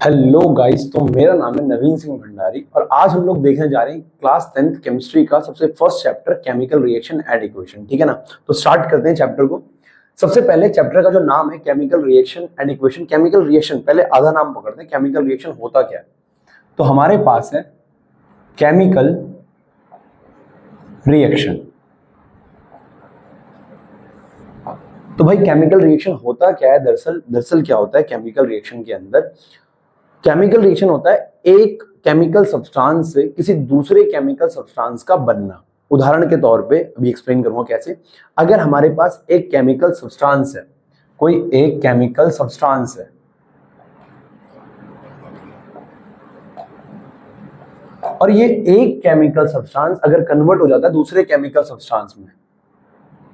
Hello guys, तो मेरा नाम है नवीन सिंह भंडारी और आज हम लोग देखने जा रहे हैं क्लास 10th केमिस्ट्री का सबसे first chapter chemical reaction and equation. ठीक है ना। तो स्टार्ट करते हैं चैप्टर को। सबसे पहले चैप्टर का जो नाम है chemical reaction and equation. Chemical reaction पहले आधा नाम पकड़ते हैं, केमिकल रिएक्शन होता क्या है। तो हमारे पास है केमिकल रिएक्शन। तो भाई केमिकल रिएक्शन होता क्या है? दरअसल क्या होता है केमिकल रिएक्शन के अंदर? केमिकल रिएक्शन होता है एक केमिकल सब्सटेंस से किसी दूसरे केमिकल सब्सटेंस का बनना। उदाहरण के तौर पे अभी एक्सप्लेन करूंगा कैसे। अगर हमारे पास एक केमिकल सब्सटेंस है, कोई एक केमिकल सब्सटेंस है, और ये एक केमिकल सब्सटेंस अगर कन्वर्ट हो जाता है दूसरे केमिकल सब्सटेंस में,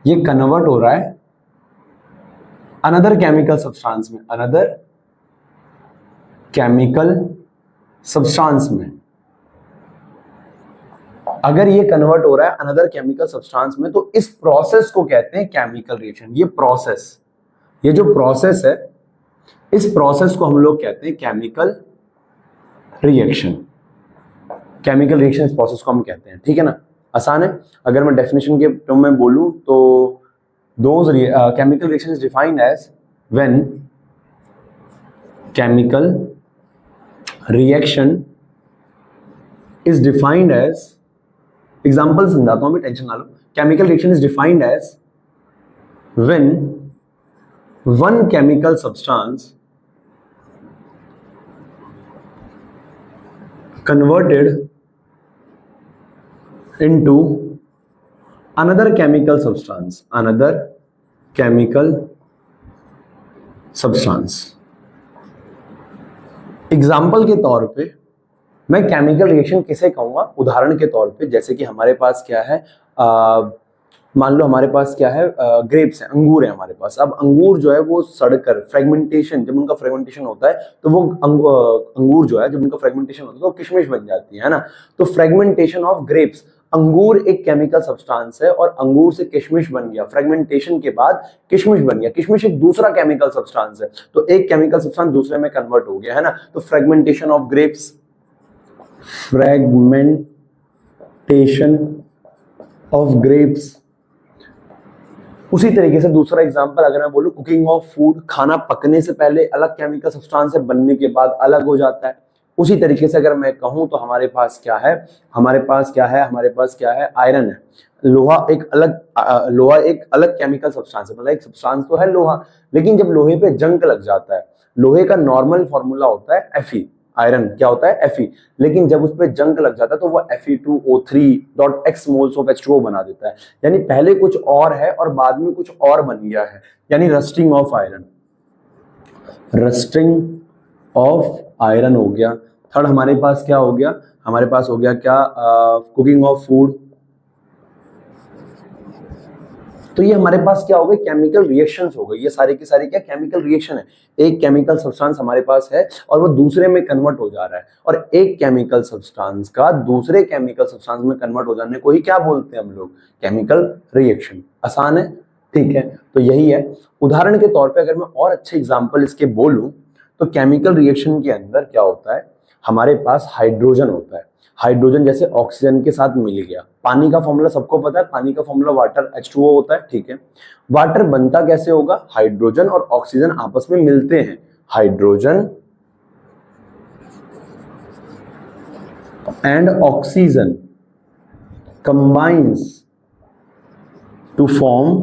ये कन्वर्ट हो रहा है अनदर केमिकल सब्सटेंस में, अनदर केमिकल सब्सटेंस में। अगर ये कन्वर्ट हो रहा है अनदर केमिकल सब्सटेंस में तो इस प्रोसेस को कहते हैं केमिकल रिएक्शन। ये जो प्रोसेस है, इस प्रोसेस को हम लोग कहते हैं केमिकल रिएक्शन। केमिकल रिएक्शन इस प्रोसेस को हम कहते हैं। ठीक है ना, आसान है। अगर मैं डेफिनेशन के टर्म में बोलूं तो chemical reaction is defined as when chemical reaction is defined as, example समझाता हूं, अभी टेंशन ना लो। Chemical reaction is defined as when one chemical substance converted into another chemical substance। Example के तौर पे मैं केमिकल रिएक्शन किसे कहूंगा? उदाहरण के तौर पे जैसे कि हमारे पास क्या है, मान लो हमारे पास क्या है, ग्रेप्स है, अंगूर है हमारे पास। अब अंगूर जो है वो सड़कर फ्रेगमेंटेशन, जब उनका फ्रेगमेंटेशन होता है तो वो अंगूर जो है, जब उनका फ्रेगमेंटेशन होता है तो किशमिश बन जाती है ना। तो फ्रेगमेंटेशन ऑफ ग्रेप्स, अंगूर एक केमिकल सब्सटेंस है और अंगूर से किशमिश बन गया, फ्रेगमेंटेशन के बाद किशमिश बन गया। किशमिश एक दूसरा केमिकल सब्सटेंस है, तो एक केमिकल सब्सटेंस दूसरे में कन्वर्ट हो गया है ना। तो fragmentation of grapes, fragmentation of grapes. उसी तरीके से दूसरा एग्जांपल अगर मैं बोलूं, कुकिंग ऑफ फूड, खाना पकने से पहले अलग केमिकल सब्सटेंस है, बनने के बाद अलग हो जाता है। उसी तरीके से अगर मैं कहूं तो हमारे पास क्या है, आयरन है। लोहा एक अलग केमिकल सब्सटेंस है, मतलब एक सब्सटेंस तो है लोहा, लेकिन जब लोहे पे जंग लग जाता है, लोहे का नॉर्मल फॉर्मूला होता है Fe, आयरन क्या होता है Fe, लेकिन जब उस पर जंग लग जाता है तो वो Fe2O3.x मोल्स ऑफ H2O बना देता है। यानी पहले कुछ और है और बाद में कुछ और बन गया है, यानी रस्टिंग ऑफ आयरन हो गया। थर्ड हमारे पास क्या हो गया? हमारे पास हो गया क्या, कुकिंग ऑफ फूड। तो ये हमारे पास क्या हो गए, केमिकल रिएक्शंस हो गए। ये सारे की सारी क्या केमिकल रिएक्शन है। एक केमिकल सब्सटेंस हमारे पास है और वो दूसरे में कन्वर्ट हो जा रहा है, और एक केमिकल सब्सटेंस का दूसरे केमिकल सब्सटेंस में कन्वर्ट हो जाने को ही क्या बोलते हैं हम लोग? Chemical reaction. आसान है, ठीक है। तो यही है। उदाहरण के तौर पे अगर मैं और अच्छे एग्जांपल इसके बोलूं तो केमिकल रिएक्शन के अंदर क्या होता है, हमारे पास हाइड्रोजन होता है। हाइड्रोजन जैसे ऑक्सीजन के साथ मिल गया। पानी का फॉर्मूला सबको पता है, पानी का फॉर्मूला वाटर H2O होता है, ठीक है। वाटर बनता कैसे होगा? हाइड्रोजन और ऑक्सीजन आपस में मिलते हैं, hydrogen and oxygen combines to form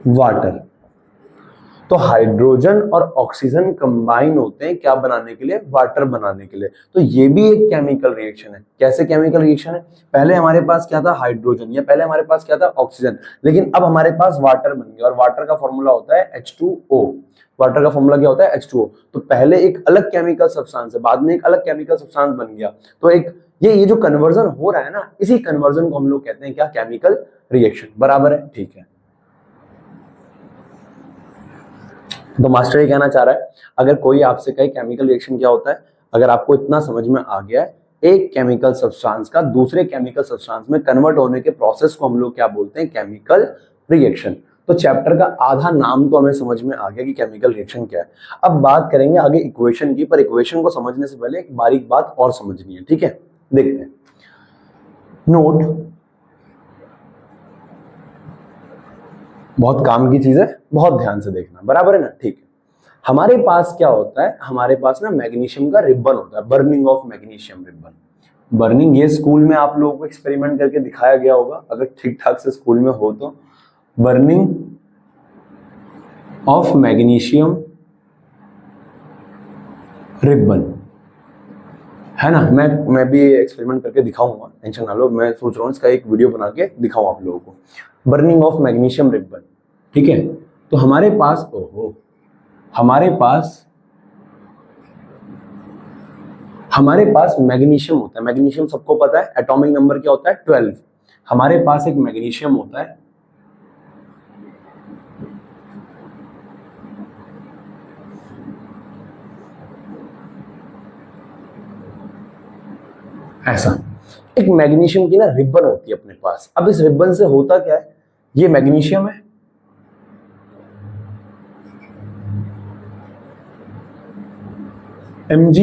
water. तो हाइड्रोजन और ऑक्सीजन कंबाइन होते हैं क्या बनाने के लिए? वाटर बनाने के लिए। तो ये भी एक केमिकल रिएक्शन है। कैसे केमिकल रिएक्शन है? पहले हमारे पास क्या था? हाइड्रोजन, या पहले हमारे पास क्या था? ऑक्सीजन, लेकिन अब हमारे पास वाटर बन गया और वाटर का फॉर्मूला होता है H2O। वाटर का फॉर्मूला क्या होता है? H2O। तो पहले एक अलग केमिकल सब्सटेंस है, बाद में एक अलग केमिकल सब्सटेंस बन गया। तो एक ये जो कन्वर्जन हो रहा है ना, इसी कन्वर्जन को हम लोग कहते हैं क्या? Chemical reaction. बराबर है, ठीक है। तो मास्टर ये कहना चाह रहा है, अगर कोई आपसे कहे केमिकल रिएक्शन क्या होता है, अगर आपको इतना समझ में आ गया है, एक केमिकल सब्सटेंस का दूसरे केमिकल सब्सटेंस में कन्वर्ट होने के प्रोसेस को हम लोग क्या बोलते हैं? Chemical reaction. तो चैप्टर का आधा नाम तो हमें समझ में आ गया कि केमिकल रिएक्शन क्या है। अब बात करेंगे आगे इक्वेशन की, पर इक्वेशन को समझने से पहले एक बारीक बात और समझनी है, ठीक है। देखते हैं, नोट, बहुत काम की चीज है, बहुत ध्यान से देखना, बराबर है ना, ठीक है। हमारे पास क्या होता है, हमारे पास ना मैग्नीशियम का रिबन होता है, burning of magnesium ribbon. Burning ये स्कूल में आप लोगों को एक्सपेरिमेंट करके दिखाया गया होगा, अगर ठीक ठाक से स्कूल में हो तो। बर्निंग ऑफ मैग्नीशियम रिबन, है ना। मैं भी एक्सपेरिमेंट करके दिखाऊंगा, टेंशन ना लो, मैं सोच रहा हूँ इसका एक वीडियो बना के दिखाऊं आप लोगों को। बर्निंग ऑफ मैग्नीशियम रिबन, ठीक है। तो हमारे पास हमारे पास मैग्नीशियम होता है। मैग्नीशियम सबको पता है, एटॉमिक नंबर क्या होता है, 12। हमारे पास एक मैग्नीशियम होता है, ऐसा एक मैग्नीशियम की ना रिबन होती है अपने पास। अब इस रिबन से होता क्या है, ये मैग्नीशियम है, Mg,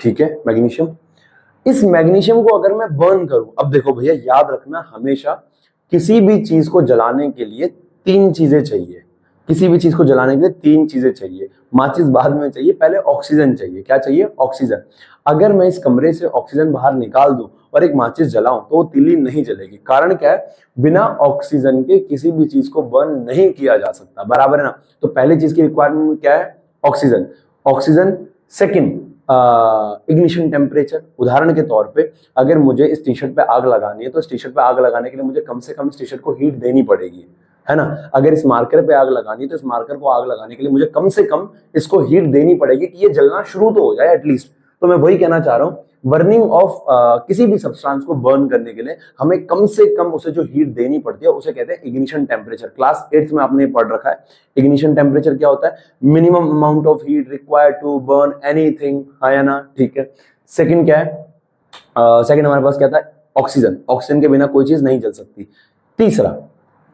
ठीक है, मैग्नीशियम। इस मैग्नीशियम को अगर मैं बर्न करूं, अब देखो भैया याद रखना, हमेशा किसी भी चीज को जलाने के लिए तीन चीजें चाहिए। किसी भी चीज को जलाने के लिए तीन चीजें चाहिए। माचिस बाद में चाहिए, पहले ऑक्सीजन चाहिए। क्या चाहिए, ऑक्सीजन। अगर मैं इस कमरे से ऑक्सीजन बाहर निकाल दूं और एक माचिस जलाऊं तो वो तीली नहीं जलेगी। कारण क्या है, बिना ऑक्सीजन के किसी भी चीज को बर्न नहीं किया जा सकता, बराबर है ना। तो पहली चीज की रिक्वायरमेंट क्या है, oxygen. Oxygen. Second, ignition temperature. उदाहरण के तौर पे अगर मुझे इस टी शर्ट पे आग लगानी है तो इस टी शर्ट पे आग लगाने के लिए मुझे कम से कम इस टी शर्ट को हीट देनी पड़ेगी, है ना। अगर इस मार्कर पे आग लगानी है तो इस मार्कर को आग लगाने के लिए मुझे कम से कम इसको हीट देनी पड़ेगी कि ये जलना शुरू तो हो जाए एटलीस्ट। तो मैं वही कहना चाह रहा हूं, बर्निंग ऑफ किसी भी सब्सटेंस को बर्न करने के लिए हमें कम से कम उसे जो हीट देनी पड़ती है उसे कहते हैं इग्निशन टेम्परेचर। क्लास 8th में आपने पढ़ रखा है। इग्निशन टेम्परेचर क्या होता है, minimum amount of heat required to burn anything, है ना, ठीक है। सेकंड क्या है, सेकंड हमारे पास क्या था, ऑक्सीजन। ऑक्सीजन के बिना कोई चीज नहीं जल सकती। तीसरा,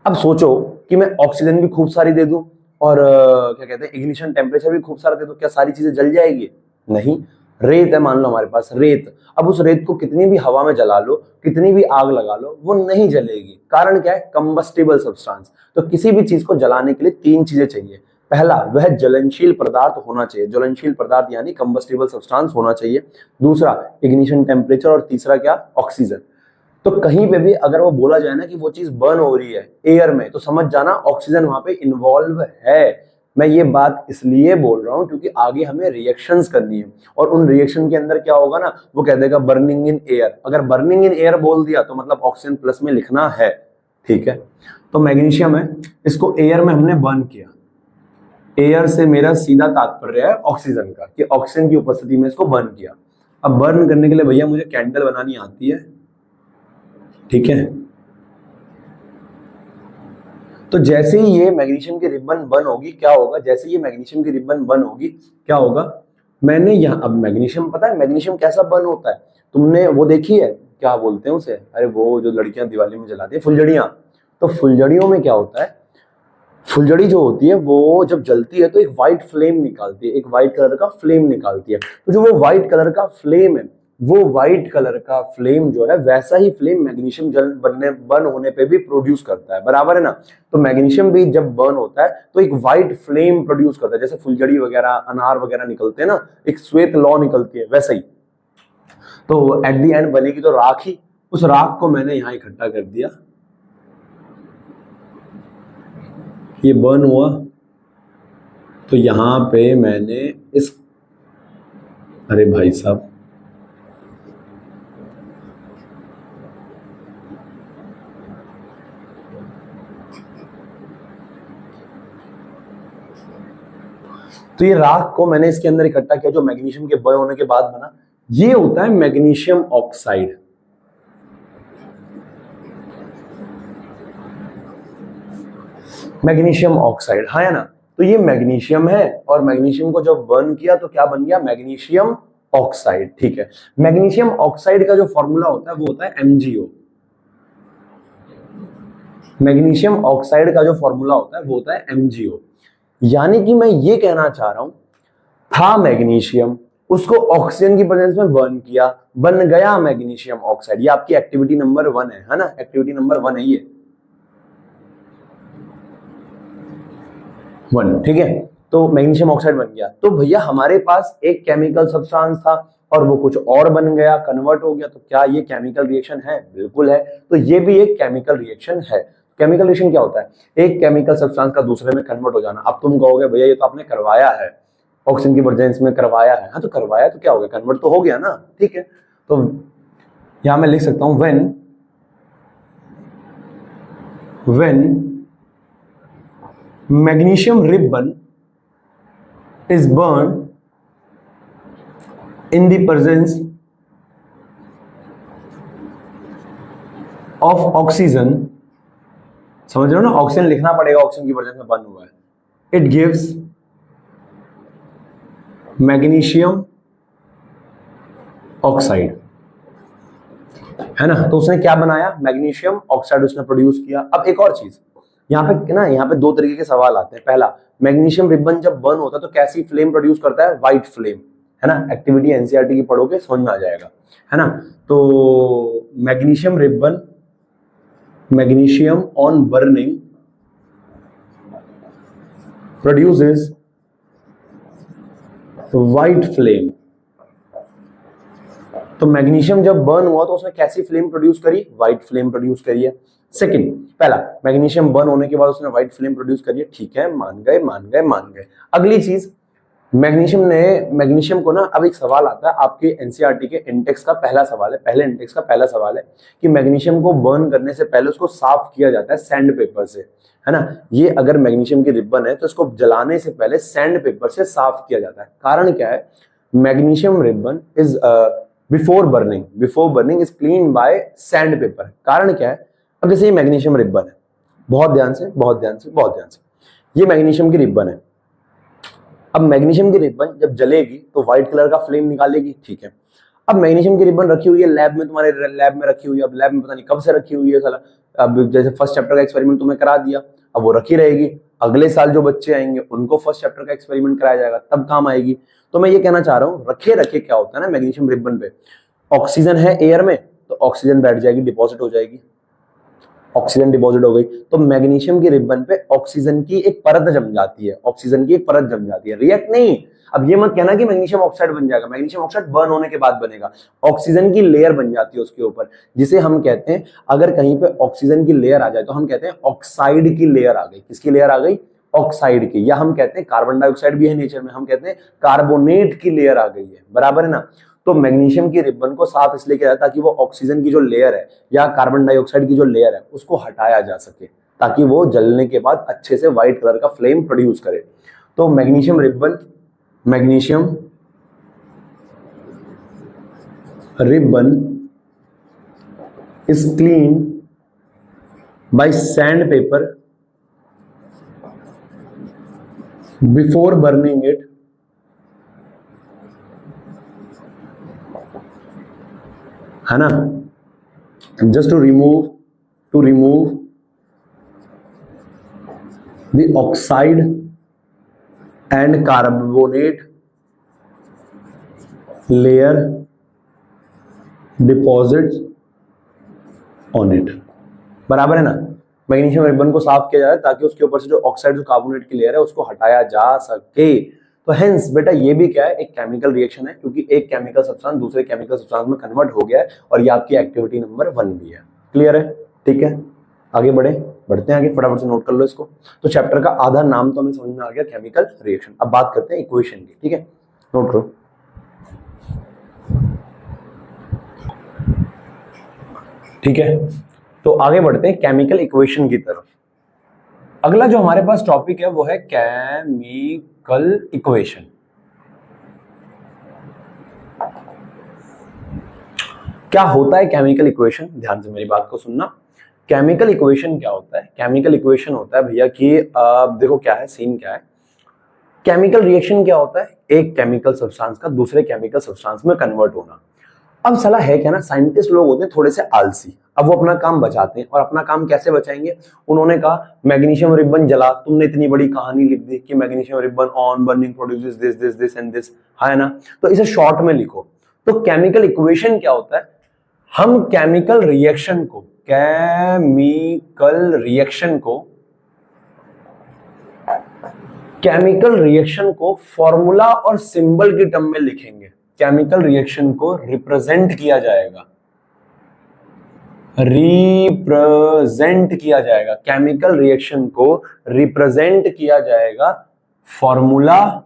अब सोचो कि मैं ऑक्सीजन भी खूब सारी दे दूं और क्या कहते हैं इग्निशन टेम्परेचर भी खूब सारा दे दूं, क्या सारी चीजें जल जाएगी, नहीं। रेत है, मान लो हमारे पास रेत, अब उस रेत को कितनी भी हवा में जला लो, कितनी भी आग लगा लो, वो नहीं जलेगी। कारण क्या है, कंबस्टिबल सब्सटेंस। तो किसी भी चीज को जलाने के लिए तीन चीजें चाहिए। पहला, वह ज्वलनशील पदार्थ होना चाहिए, ज्वलनशील पदार्थ यानी कंबस्टिबल सब्सटेंस होना चाहिए। दूसरा, इग्निशन टेम्परेचर, और तीसरा क्या, ऑक्सीजन। तो कहीं पे भी अगर वो बोला जाए ना कि वो चीज बर्न हो रही है एयर में, तो समझ जाना ऑक्सीजन वहां पे इन्वॉल्व है। मैं ये बात इसलिए बोल रहा हूं क्योंकि आगे हमें रिएक्शंस करनी है, और उन रिएक्शन के अंदर क्या होगा ना, वो कह देगा बर्निंग इन एयर। अगर बर्निंग इन एयर बोल दिया तो मतलब ऑक्सीजन प्लस में लिखना है, ठीक है। तो मैग्नीशियम है, इसको एयर में हमने बर्न किया। एयर से मेरा सीधा तात्पर्य है ऑक्सीजन का, कि ऑक्सीजन की उपस्थिति में इसको बर्न किया। अब बर्न करने के लिए भैया मुझे कैंडल बनानी आती है, ठीक है। तो जैसे ही ये मैग्नीशियम की रिबन बर्न होगी, क्या होगा, जैसे ये मैग्नीशियम की रिबन बर्न होगी क्या होगा, मैंने यहाँ, अब मैग्नीशियम, पता है मैग्नीशियम कैसा बर्न होता है, तुमने वो देखी है, क्या बोलते हैं उसे, अरे वो जो लड़कियां दिवाली में जलाती है, फुलझड़ियां। तो फुलझड़ियों में क्या होता है, फुलझड़ी जो होती है वो जब जलती है तो एक व्हाइट फ्लेम निकालती है, एक व्हाइट कलर का फ्लेम निकालती है। तो जो वो व्हाइट कलर का फ्लेम है, वो व्हाइट कलर का फ्लेम जो है वैसा ही फ्लेम मैग्नीशियम जल बर्न होने पे भी प्रोड्यूस करता है, बराबर है ना। तो मैग्नीशियम भी जब बर्न होता है तो एक व्हाइट फ्लेम प्रोड्यूस करता है, जैसे फुलझड़ी वगैरह, अनार वगैरह निकलते हैं ना, एक श्वेत लौ निकलती है, वैसा ही। तो एट दी एंड बनेगी तो राख ही। उस राख को मैंने यहाँ इकट्ठा कर दिया, ये बर्न हुआ, तो यहां पे मैंने इस, अरे भाई साहब, तो ये राख को मैंने इसके अंदर इकट्ठा किया, जो मैग्नीशियम के बर्न होने के बाद बना, ये होता है मैग्नीशियम ऑक्साइड। मैग्नीशियम ऑक्साइड, है ना। तो ये मैग्नीशियम है, और मैग्नीशियम को जब बर्न किया तो क्या बन गया, मैग्नीशियम ऑक्साइड, ठीक है। मैग्नीशियम ऑक्साइड का जो फॉर्मूला होता है वो होता है MgO। मैग्नीशियम ऑक्साइड का जो फॉर्मूला होता है वो होता है MgO। यानी कि मैं ये कहना चाह रहा हूं, था मैग्नीशियम, उसको ऑक्सीजन की प्रेजेंस में बर्न किया, बन गया मैग्नीशियम ऑक्साइड। ये आपकी एक्टिविटी नंबर 1 है ना, एक्टिविटी नंबर 1 है ये 1, ठीक है। तो मैग्नीशियम ऑक्साइड बन गया, तो भैया हमारे पास एक केमिकल सब्सटेंस था और वो कुछ और बन गया, कन्वर्ट हो गया, तो क्या ये केमिकल रिएक्शन है? बिल्कुल है। तो ये भी एक केमिकल रिएक्शन है। केमिकल रिएक्शन क्या होता है? एक केमिकल सब्सटेंस का दूसरे में कन्वर्ट हो जाना। अब तुम कहोगे भैया ये तो आपने करवाया है, ऑक्सीजन की प्रेजेंस में करवाया है। हाँ तो करवाया तो क्या हो गया, कन्वर्ट तो हो गया ना, ठीक है। तो यहां मैं लिख सकता हूं when magnesium ribbon is burned in the presence of oxygen, समझ रहे हो ना, ऑक्सीजन लिखना पड़ेगा, ऑक्सीजन की प्रेजेंस में बर्न हुआ है। इट गिव्स मैग्नीशियम ऑक्साइड, है ना। तो उसने क्या बनाया, मैग्नीशियम ऑक्साइड उसने प्रोड्यूस किया। अब एक और चीज यहाँ पे दो तरीके के सवाल आते हैं। पहला, मैग्नीशियम रिबन जब बर्न होता है तो कैसी फ्लेम प्रोड्यूस करता है? व्हाइट फ्लेम, है ना। एक्टिविटी एनसीईआरटी की पढ़ोगे समझ में आ जाएगा, है ना। तो magnesium on burning produces white flame. तो मैग्नीशियम जब बर्न हुआ तो उसने कैसी फ्लेम प्रोड्यूस करी? व्हाइट फ्लेम प्रोड्यूस करी है। सेकंड, पहला, मैग्नीशियम बर्न होने के बाद उसने व्हाइट फ्लेम प्रोड्यूस करी है, ठीक है, मान गए। अगली चीज, मैग्नीशियम को ना, अब एक सवाल आता है आपके एनसीईआरटी के इंडेक्स का पहला सवाल है, पहले इंडेक्स का पहला सवाल है कि मैग्नीशियम को बर्न करने से पहले उसको साफ किया जाता है सैंड पेपर से, है ना। ये अगर मैग्नीशियम की रिबन है तो इसको जलाने से पहले सैंड पेपर से साफ किया जाता है। कारण क्या है? Magnesium ribbon is before burning is clean by sand paper. कारण क्या है? अब जैसे ये मैग्नीशियम रिबन है, बहुत ध्यान से, ये मैग्नीशियम की रिबन है। अब मैग्नीशियम की रिबन जब जलेगी तो व्हाइट कलर का फ्लेम निकालेगी, ठीक है। अब मैग्नीशियम की रिबन रखी हुई है लैब में, तुम्हारे लैब में रखी हुई है। अब लैब में पता नहीं कब से रखी हुई है साला। अब जैसे फर्स्ट चैप्टर का एक्सपेरिमेंट तुम्हें करा दिया, अब वो रखी रहेगी, अगले साल जो बच्चे आएंगे उनको फर्स्ट चैप्टर का एक्सपेरिमेंट कराया जाएगा, तब काम आएगी। तो मैं ये कहना चाह रहा हूँ, रखे क्या होता है ना मैग्नीशियम रिबन पे, ऑक्सीजन है एयर में तो ऑक्सीजन बैठ जाएगी, डिपॉजिट हो जाएगी, ऑक्सीजन डिपॉजिट हो गई। तो मैग्नीशियम की रिबन पे ऑक्सीजन की एक परत जम जाती है, रिएक्ट नहीं। अब ये मत कहना कि मैग्नीशियम ऑक्साइड बन जाएगा, मैग्नीशियम ऑक्साइड बर्न होने के बाद बनेगा। ऑक्सीजन की लेयर बन जाती है उसके ऊपर, जिसे हम कहते हैं, अगर कहीं पे ऑक्सीजन की लेयर आ जाए तो हम कहते हैं ऑक्साइड की लेयर आ गई। किसकी लेयर आ गई? ऑक्साइड की। या हम कहते हैं कार्बन डाइऑक्साइड भी है नेचर में, हम कहते हैं कार्बोनेट की लेयर आ गई है, बराबर है ना। तो मैग्नीशियम की रिबन को साफ इसलिए किया जाता है ताकि वो ऑक्सीजन की जो लेयर है या कार्बन डाइऑक्साइड की जो लेयर है उसको हटाया जा सके, ताकि वो जलने के बाद अच्छे से व्हाइट कलर का फ्लेम प्रोड्यूस करे। तो magnesium ribbon is clean by sandpaper before burning it, है ना, just to remove the oxide and carbonate layer deposit on it, बराबर है ना। मैग्नीशियम रिबन को साफ किया जाए ताकि उसके ऊपर से जो ऑक्साइड, जो कार्बोनेट की लेयर है उसको हटाया जा सके। तो हेंस बेटा ये भी क्या है? एक केमिकल रिएक्शन है, क्योंकि एक केमिकल सब्सटेंस दूसरे केमिकल सब्सटेंस में कन्वर्ट हो गया है, और ये आपकी एक्टिविटी नंबर 1 भी है। क्लियर है? ठीक है, आगे बढ़ते हैं आगे, फटाफट से नोट कर लो इसको। तो चैप्टर का आधा नाम तो हमें समझ में आ गया, केमिकल रिएक्शन। अब बात करते हैं इक्वेशन की, ठीक है, नोट करो। ठीक है, तो आगे बढ़ते हैं केमिकल इक्वेशन की तरफ। अगला जो हमारे पास टॉपिक है वो है केमिकल इक्वेशन। क्या होता है केमिकल इक्वेशन? ध्यान से मेरी बात को सुनना। केमिकल इक्वेशन क्या होता है? केमिकल इक्वेशन होता है भैया कि देखो क्या है, सीन क्या है। केमिकल रिएक्शन क्या होता है? एक केमिकल सब्सटेंस का दूसरे केमिकल सब्सटेंस में कन्वर्ट होना। अब साला है क्या ना, साइंटिस्ट लोग होते हैं थोड़े से आलसी। अब वो अपना काम बचाते हैं, और अपना काम कैसे बचाएंगे? उन्होंने कहा मैग्नीशियम रिबन जला, तुमने इतनी बड़ी कहानी लिख दी कि magnesium ribbon on burning produces this this this and this, है ना, तो इसे शॉर्ट में लिखो। तो केमिकल इक्वेशन क्या होता है? हम केमिकल रिएक्शन को फॉर्मूला और सिंबल की टर्म में लिखेंगे। केमिकल रिएक्शन को रिप्रेजेंट किया जाएगा, केमिकल रिएक्शन को रिप्रेजेंट किया जाएगा फॉर्मूला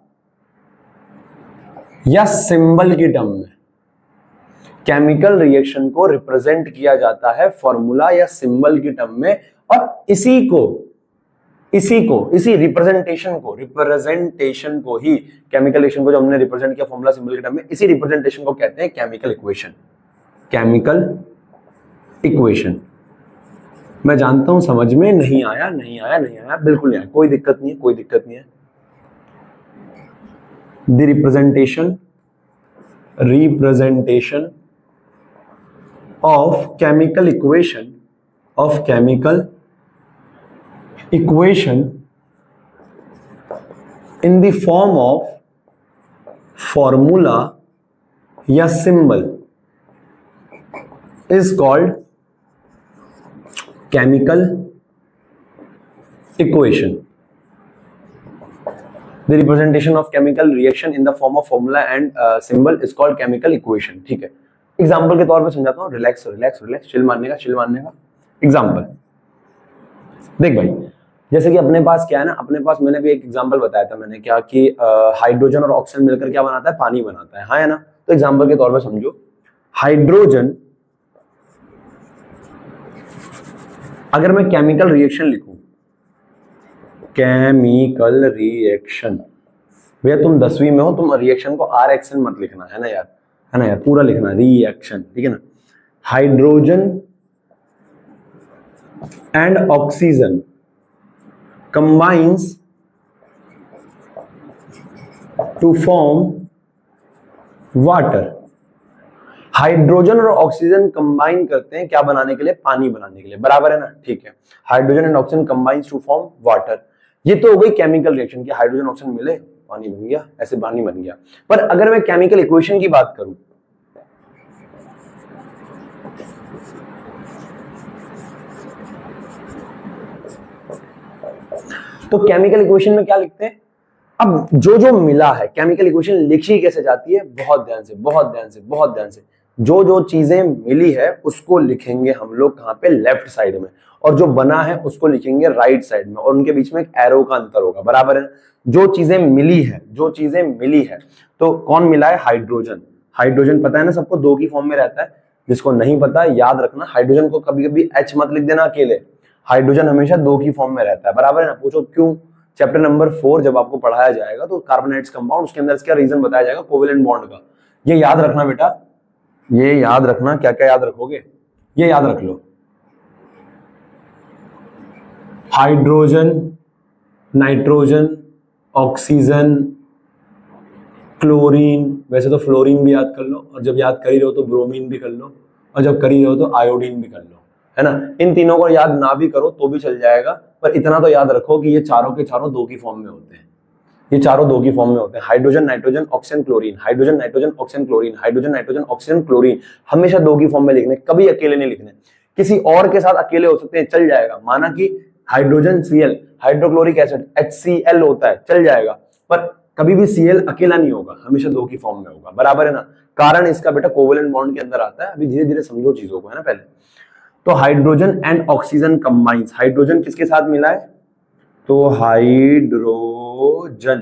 या सिंबल की टर्म में। केमिकल रिएक्शन को रिप्रेजेंट किया जाता है फॉर्मूला या सिंबल की टर्म में, और इसी रिप्रेजेंटेशन को ही, केमिकल रिएक्शन को जो हमने रिप्रेजेंट किया फॉर्मूला सिंबल के टर्म में, इसी रिप्रेजेंटेशन को कहते हैं केमिकल इक्वेशन। मैं जानता हूं समझ में नहीं आया, बिल्कुल नहीं आया, कोई दिक्कत नहीं है। The representation of chemical equation in the form of formula या symbol is called chemical equation. The representation of chemical reaction in the form of formula and symbol is called chemical equation. ठीक है, example के तौर पे समझाता हूँ। Relax, chill मारने का। एग्जाम्पल देख भाई, जैसे कि अपने पास क्या है ना, अपने पास मैंने भी एक एग्जांपल बताया था, मैंने क्या कि हाइड्रोजन और ऑक्सीजन मिलकर क्या बनाता है? पानी बनाता है, हाँ है ना। तो एग्जांपल के तौर पे समझो, हाइड्रोजन, अगर मैं केमिकल रिएक्शन लिखूं, केमिकल रिएक्शन, भैया तुम 10वीं में हो, तुम रिएक्शन को RXN मत लिखना, है ना यार, पूरा लिखना रिएक्शन, ठीक है ना। Hydrogen and oxygen combines to form water. Hydrogen और ऑक्सीजन कंबाइन करते हैं क्या बनाने के लिए? पानी बनाने के लिए, बराबर है ना, ठीक है। Hydrogen and oxygen combines to form water. ये तो हो गई केमिकल रिएक्शन कि हाइड्रोजन ऑक्सीजन मिले, पानी बन गया, ऐसे पानी बन गया। पर अगर मैं केमिकल इक्वेशन की बात करूं, तो केमिकल इक्वेशन में क्या लिखते हैं? अब जो मिला है, केमिकल इक्वेशन लिखी कैसे जाती है? बहुत ध्यान से। जो चीजें मिली है उसको लिखेंगे हम लोग कहां पे? लेफ्ट साइड में, और जो बना है उसको लिखेंगे राइट साइड में, और उनके बीच में एक एरो का अंतर होगा, बराबर है। जो चीजें मिली है, तो कौन मिला है? हाइड्रोजन पता है ना सबको, 2 की फॉर्म में रहता है। जिसको नहीं पता याद रखना, हाइड्रोजन को कभी कभी H मत लिख देना अकेले, हाइड्रोजन हमेशा 2 की फॉर्म में रहता है, बराबर है ना। पूछो क्यों? चैप्टर नंबर 4 जब आपको पढ़ाया जाएगा तो कार्बोनेट्स कंपाउंड, उसके अंदर इसका रीजन बताया जाएगा कोवेलेंट बॉन्ड का। ये याद रखना बेटा, ये याद रखना। क्या क्या याद रखोगे? ये याद रख लो, हाइड्रोजन, नाइट्रोजन, ऑक्सीजन, क्लोरीन, वैसे तो फ्लोरीन भी याद कर लो, और जब याद कर ही रहो तो ब्रोमीन भी कर लो, और जब कर ही रहो तो आयोडीन भी कर लो, है ना। इन तीनों को याद ना भी करो तो भी चल जाएगा, पर इतना तो याद रखो कि ये चारों के चारों 2 की फॉर्म में होते हैं। Hydrogen, nitrogen, oxygen, chlorine, hydrogen, nitrogen, oxygen, chlorine, hydrogen, nitrogen, oxygen, chlorine, हमेशा 2 की फॉर्म में लिखने, कभी अकेले नहीं लिखने। किसी और के साथ अकेले हो सकते हैं, चल जाएगा। माना कि hydrogen Cl, hydrochloric acid HCl होता है, चल जाएगा, पर कभी भी Cl अकेला नहीं होगा, हमेशा 2 की फॉर्म में होगा, बराबर है ना। कारण इसका बेटा कोवेलेंट बॉन्ड के अंदर आता है। अभी धीरे धीरे समझो चीजों को, है ना। पहले तो hydrogen and oxygen combines, hydrogen किसके साथ मिला है? तो हाइड्रोजन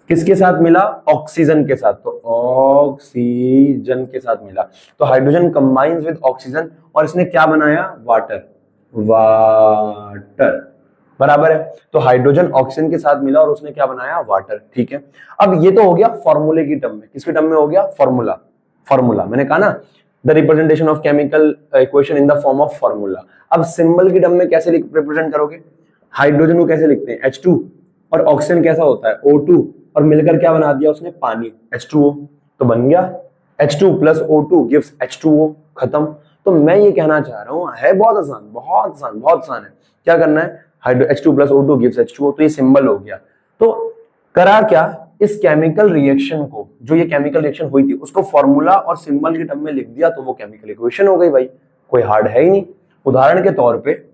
किसके साथ मिला? ऑक्सीजन के साथ, तो ऑक्सीजन के साथ मिला। तो हाइड्रोजन कंबाइंस विद ऑक्सीजन, और इसने क्या बनाया? वाटर, बराबर है। तो हाइड्रोजन ऑक्सीजन के साथ मिला और उसने क्या बनाया? वाटर, ठीक है। अब ये तो हो गया फॉर्मूले की टर्म में। किसके टर्म में हो गया? फॉर्मूला। मैंने कहा ना, the representation of chemical equation in the form of formula. अब सिंबल की टर्म में कैसे रिप्रेजेंट करोगे? हाइड्रोजन को कैसे लिखते हैं? H2, और ऑक्सीजन कैसा होता है? O2, और मिलकर क्या बना दिया उसने? पानी, H2O, तो बन गया H2 plus O2 gives H2O, खत्म। तो मैं ये कहना चाह रहा हूं, है बहुत आसान, बहुत आसान, बहुत आसान है। क्या करना है, hydro H2 plus O2 gives H2O, तो ये सिंबल हो गया। तो करा क्या, इस केमिकल रिएक्शन को, जो ये केमिकल रिएक्शन हुई थी उसको फॉर्मूला और सिंबल के टर्म में लिख दिया, तो वो केमिकल इक्वेशन हो गई भाई, कोई हार्ड है ही नहीं। उदाहरण के तौर पे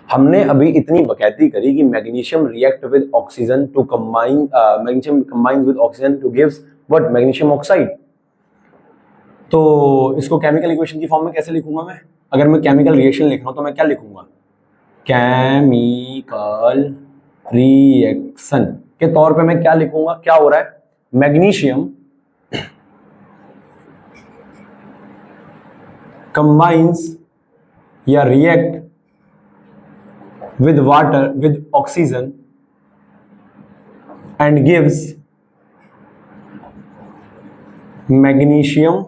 हमने अभी इतनी बकैती करी कि magnesium react with oxygen to combine, magnesium combines with oxygen to gives what, magnesium oxide. तो इसको केमिकल इक्वेशन की फॉर्म में कैसे लिखूंगा मैं, अगर मैं केमिकल रिएक्शन लिख रहा हूं तो मैं क्या लिखूंगा, केमिकल रिएक्शन के तौर पे मैं क्या लिखूंगा, क्या हो रहा है, मैग्नीशियम कंबाइंस या react with water with oxygen and gives magnesium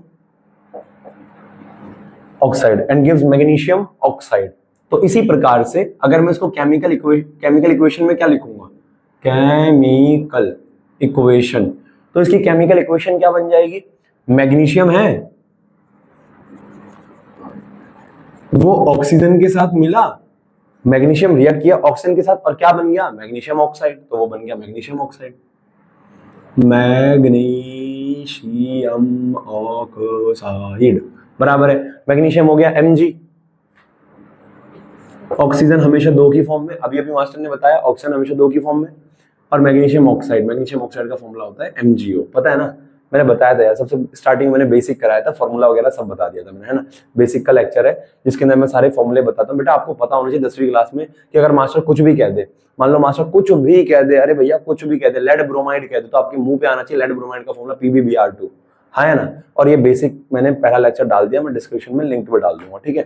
oxide and gives magnesium oxide। तो इसी प्रकार से अगर मैं इसको केमिकल इक्वेशन में क्या लिखूंगा, केमिकल इक्वेशन, तो इसकी केमिकल इक्वेशन क्या बन जाएगी, मैग्नीशियम है वो ऑक्सीजन के साथ मिला, मैग्नीशियम रिएक्ट किया ऑक्सीजन के साथ और क्या बन गया, मैग्नीशियम ऑक्साइड, तो वो बन गया मैग्नीशियम ऑक्साइड, मैग्नीशियम ऑक्साइड बराबर है, मैग्नीशियम हो गया Mg। ऑक्सीजन हमेशा 2 की फॉर्म में, अभी मास्टर ने बताया ऑक्सीजन हमेशा 2 की फॉर्म में, और मैग्नीशियम ऑक्साइड का फॉर्मूला होता है MgO, पता है ना, मैंने बताया था यार, सबसे स्टार्टिंग मैंने बेसिक कराया था, फॉर्मूला वगैरह सब बता दिया था मैंने, है ना। बेसिक का लेक्चर है जिसके अंदर मैं सारे फॉर्मूले बताता हूँ। बेटा आपको पता होना चाहिए 10वीं क्लास में कि अगर मास्टर कुछ भी कह दे, मान लो मास्टर कुछ भी कह दे, अरे भैया कुछ भी कह दे, लेड ब्रोमाइड कह दे, तो आपके मुंह पे आना चाहिए लेड ब्रोमाइड का फॉर्मूला PbBr2, है ना। और ये बेसिक मैंने पहला लेक्चर डाल दिया, मैं डिस्क्रिप्शन में लिंक पे डाल दूंगा, ठीक है।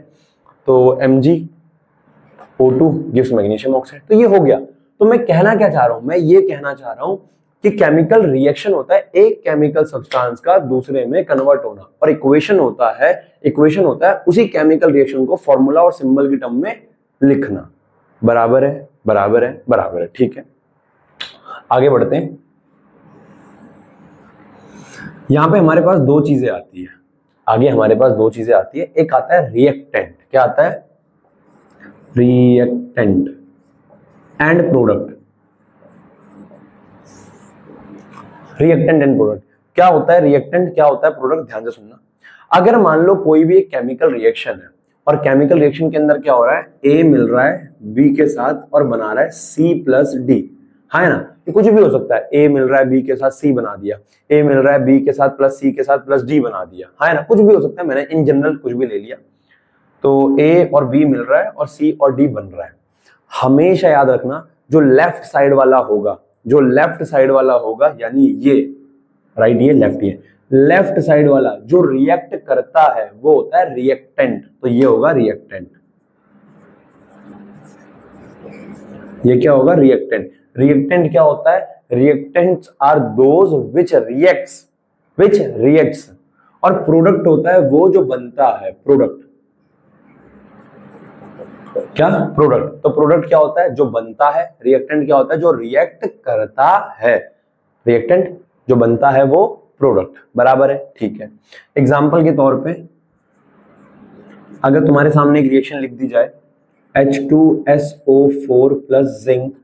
तो MgO2 गिव्स मैग्नीशियम ऑक्साइड, तो ये हो गया। तो मैं कहना क्या चाह रहा हूं, मैं ये कहना चाह रहा हूं कि केमिकल रिएक्शन होता है एक केमिकल सब्सटेंस का दूसरे में कन्वर्ट होना, और इक्वेशन होता है उसी केमिकल रिएक्शन को फॉर्मूला और सिंबल की टर्म में लिखना। बराबर है, बराबर है, बराबर है, ठीक है। आगे बढ़ते हैं। यहां पे हमारे पास 2 चीजें आती है, आगे हमारे पास 2 चीजें आती है। एक आता है रिएक्टेंट, क्या आता है, reactant and product. Reactant and product क्या होता है, रिएक्टेंट क्या होता है, प्रोडक्ट ध्यान से सुनना। अगर मान लो कोई भी एक केमिकल रिएक्शन है और केमिकल रिएक्शन के अंदर क्या हो रहा है, A मिल रहा है B के साथ और बना रहा है C प्लस D, है ना। ये कुछ भी हो सकता है, A मिल रहा है B के साथ C बना दिया, A मिल रहा है B के साथ प्लस C के साथ प्लस D बना दिया, है ना, कुछ भी हो सकता है, मैंने इन जनरल कुछ भी ले लिया। तो A और B मिल रहा है और C और D बन रहा है। हमेशा याद रखना जो लेफ्ट साइड वाला होगा, जो लेफ्ट साइड वाला होगा यानी ये राइट, ये लेफ्ट, ये लेफ्ट साइड वाला जो रिएक्ट करता है वो होता है रिएक्टेंट, तो ये होगा रिएक्टेंट। ये क्या होगा, रिएक्टेंट। रिएक्टेंट क्या होता है, reactants are those which reacts, और प्रोडक्ट होता है वो जो बनता है, प्रोडक्ट क्या, प्रोडक्ट। तो प्रोडक्ट क्या होता है, जो बनता है, रिएक्टेंट क्या होता है, जो रिएक्ट करता है, रिएक्टेंट जो बनता है वो प्रोडक्ट, बराबर है, ठीक है। एग्जांपल के तौर पे अगर तुम्हारे सामने एक रिएक्शन लिख दी जाए, H2SO4 plus zinc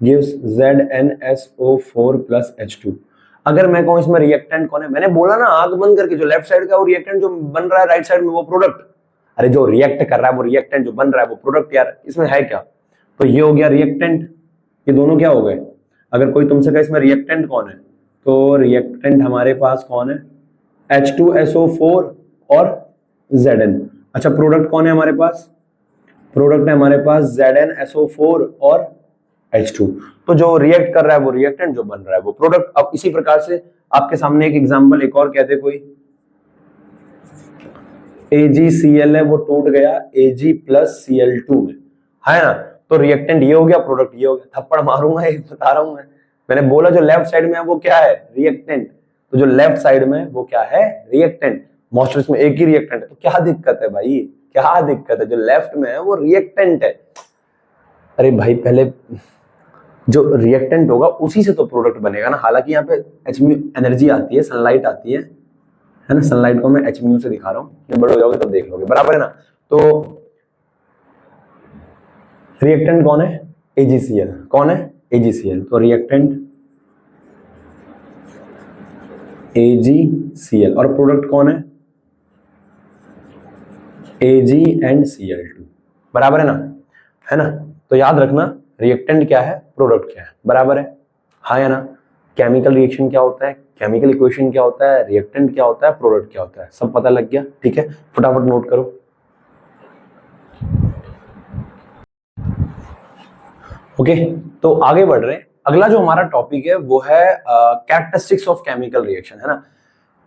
gives ZnSO4 plus H2, अगर मैं कहूं इसमें रिएक्टेंट कौन है, मैंने बोला ना आंख बंद करके, जो लेफ्ट साइड का वो रिएक्टेंट, जो बन रहा है राइट साइड में वो प्रोडक्ट। अरे जो रिएक्ट कर रहा है वो रिएक्टेंट, जो बन रहा है वो प्रोडक्ट। यार इसमें है क्या, तो ये हो गया रिएक्टेंट, ये दोनों क्या हो गए। अगर कोई तुमसे कहे इसमें रिएक्टेंट कौन है, तो रिएक्टेंट हमारे पास कौन है, H2SO4 और Zn। अच्छा प्रोडक्ट कौन है हमारे पास, प्रोडक्ट है हमारे पास ZnSO4 और H2। तो जो रिएक्ट कर रहा है वो रिएक्टेंट, जो बन रहा है वो प्रोडक्ट। अब इसी प्रकार से आपके सामने एक एग्जांपल एक और कहते, कोई AgCl है वो टूट गया Ag प्लस Cl2 में, है ना, तो रिएक्टेंट ये हो गया, प्रोडक्ट ये हो गया। थप्पड़ मारूंगा, एक बता रहा हूं मैंने बोला जो लेफ्ट साइड में है वो क्या है, रिएक्टेंट, तो जो लेफ्ट साइड में वो क्या है, रिएक्टेंट। मॉइस्चर इसमें एक ही रिएक्टेंट है, तो क्या दिक्कत है भाई, क्या दिक्कत है, जो लेफ्ट में है वो रिएक्टेंट है। अरे भाई पहले जो रिएक्टेंट होगा उसी से तो प्रोडक्ट बनेगा ना। हालांकि यहाँ पे एनर्जी आती है, सनलाइट आती है, है ना, सनलाइट को मैं एच म्यू से दिखा रहा हूँ, जब बड़े हो जाओगे तब देख लोगे, बराबर है ना। तो रिएक्टेंट कौन है, AgCl, कौन है AgCl, तो रिएक्टेंट AgCl और प्रोडक्ट कौन है Ag&Cl2, बराबर है ना। तो याद रखना रिएक्टेंट क्या है, प्रोडक्ट क्या है, बराबर है, हाँ या ना। केमिकल रिएक्शन क्या होता है, केमिकल इक्वेशन क्या होता है, रिएक्टेंट क्या होता है, प्रोडक्ट क्या होता है, सब पता लग गया, ठीक है, फटाफट नोट करो। ओके, तो आगे बढ़ रहे हैं। अगला जो हमारा टॉपिक है वो है कैरेक्टरिस्टिक्स ऑफ केमिकल रिएक्शन, है ना।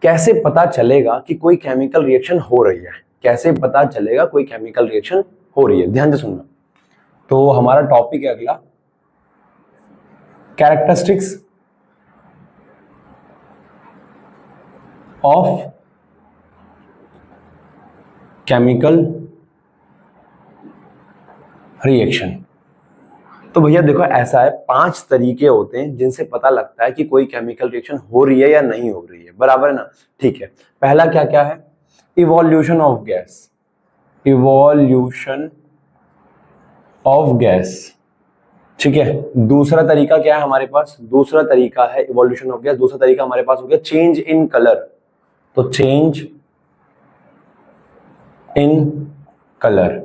कैसे पता चलेगा कि कोई केमिकल रिएक्शन हो रही है, कैसे पता चलेगा कोई केमिकल रिएक्शन हो रही है, ध्यान से सुनना। तो हमारा टॉपिक है अगला कैरेक्टरिस्टिक्स ऑफ केमिकल रिएक्शन। तो भैया देखो ऐसा है, 5 तरीके होते हैं जिनसे पता लगता है कि कोई केमिकल रिएक्शन हो रही है या नहीं हो रही है, बराबर है ना, ठीक है। पहला क्या क्या है, evolution of gas, evolution of gas, ठीक है। दूसरा तरीका क्या है हमारे पास, दूसरा तरीका है इवोल्यूशन ऑफ गैस, दूसरा तरीका हमारे पास हो गया चेंज इन कलर, तो चेंज इन कलर।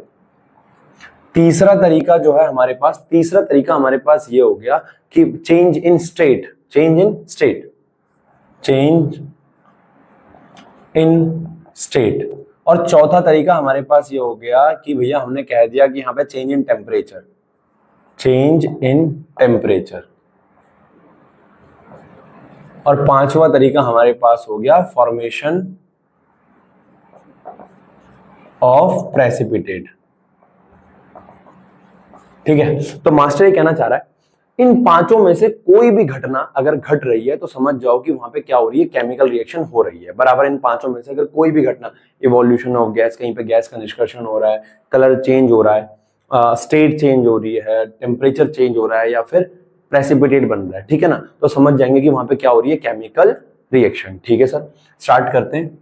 तीसरा तरीका जो है हमारे पास, तीसरा तरीका हमारे पास ये हो गया कि change in state, change in state, change in state. और चौथा तरीका हमारे पास ये हो गया कि भैया हमने कह दिया कि यहाँ पे change in temperature, change in temperature. और पांचवा तरीका हमारे पास हो गया फॉर्मेशन ऑफ प्रेसिपिटेट, ठीक है। तो मास्टर ये कहना चाह रहा है इन पांचों में से कोई भी घटना अगर घट रही है तो समझ जाओ कि वहां पे क्या हो रही है, केमिकल रिएक्शन हो रही है, बराबर। इन पांचों में से अगर कोई भी घटना, इवोल्यूशन ऑफ गैस, कहीं पे गैस का निष्कर्षण हो रहा है, कलर चेंज हो रहा है, स्टेट चेंज हो रही है, टेम्परेचर चेंज हो रहा है, या फिर प्रेसिपिटेट बन रहा है, ठीक है ना, तो समझ जाएंगे कि वहां पे क्या हो रही है, केमिकल रिएक्शन, ठीक है सर। स्टार्ट करते हैं।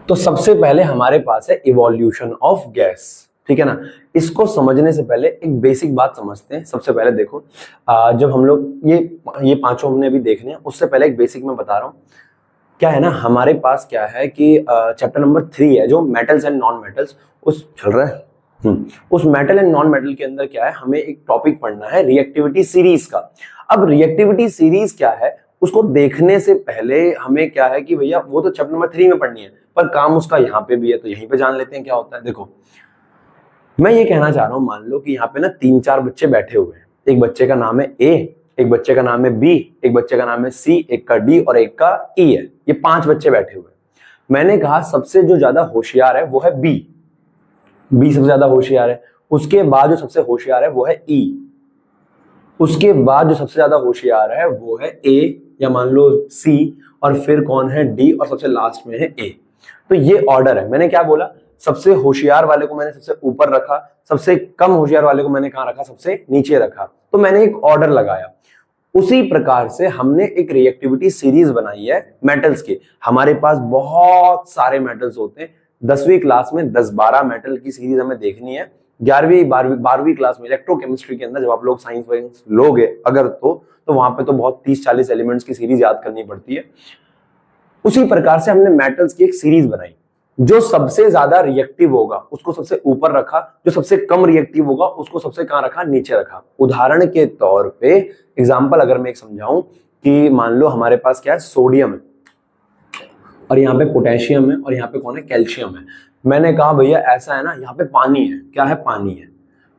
तो सबसे पहले हमारे पास है इवोल्यूशन ऑफ गैस, ठीक है ना। इसको समझने से पहले एक बेसिक बात समझते हैं। सबसे पहले देखो, जब हम लोग ये पांचों हमने अभी देखने हैं, उससे पहले एक बेसिक मैं बता रहा हूँ। क्या है ना, हमारे पास क्या है कि चैप्टर नंबर 3 है जो मेटल्स एंड नॉन मेटल्स, उस चल रहा है। उस मेटल एंड नॉन मेटल के अंदर क्या है, हमें एक टॉपिक पढ़ना है रिएक्टिविटी सीरीज का। अब रिएक्टिविटी सीरीज क्या है उसको देखने से पहले हमें क्या है कि भैया वो तो चैप्टर नंबर 3 में पढ़नी है, पर काम उसका यहाँ पे भी है, तो यहीं पे जान लेते हैं क्या होता है। देखो मैं ये कहना चाह रहा हूं, मान लो कि यहाँ पे ना 3-4 बच्चे बैठे हुए हैं, एक बच्चे का नाम है ए, एक बच्चे का नाम है बी, एक बच्चे का नाम है सी, एक का डी और एक का ई है। ये 5 बच्चे बैठे हुए हैं। मैंने कहा सबसे जो ज्यादा होशियार है वो है बी, बी सबसे ज्यादा होशियार है। उसके बाद जो सबसे होशियार है वो है ई, उसके बाद जो सबसे ज्यादा होशियार है वो है ए या मान लो सी, और फिर कौन है डी, और सबसे लास्ट में है ए। तो ये ऑर्डर है। मैंने क्या बोला, सबसे होशियार वाले को मैंने सबसे ऊपर रखा, सबसे कम होशियार वाले को मैंने कहां रखा, सबसे नीचे रखा। तो मैंने एक ऑर्डर लगाया। उसी प्रकार से हमने एक रिएक्टिविटी सीरीज बनाई है मेटल्स की। हमारे पास बहुत सारे मेटल्स होते हैं, 10वीं क्लास में 10-12 मेटल की सीरीज हमें देखनी है। 11वीं 12वीं क्लास में इलेक्ट्रोकेमिस्ट्री के अंदर जब आप लोग साइंस वाइंस लोगे अगर तो वहां पे तो बहुत 30-40 एलिमेंट्स की सीरीज याद करनी पड़ती है। उसी प्रकार से हमने मेटल्स की एक सीरीज बनाई। जो सबसे ज्यादा रिएक्टिव होगा उसको सबसे ऊपर रखा, जो सबसे कम रिएक्टिव होगा उसको सबसे कहां रखा, नीचे रखा। उदाहरण के तौर पे एग्जांपल अगर मैं एक समझाऊं कि मान लो हमारे पास क्या है, सोडियम है और यहाँ पे पोटेशियम है और यहाँ पे कौन है, कैल्शियम है। मैंने कहा भैया ऐसा है ना, यहाँ पे पानी है, क्या है, पानी है।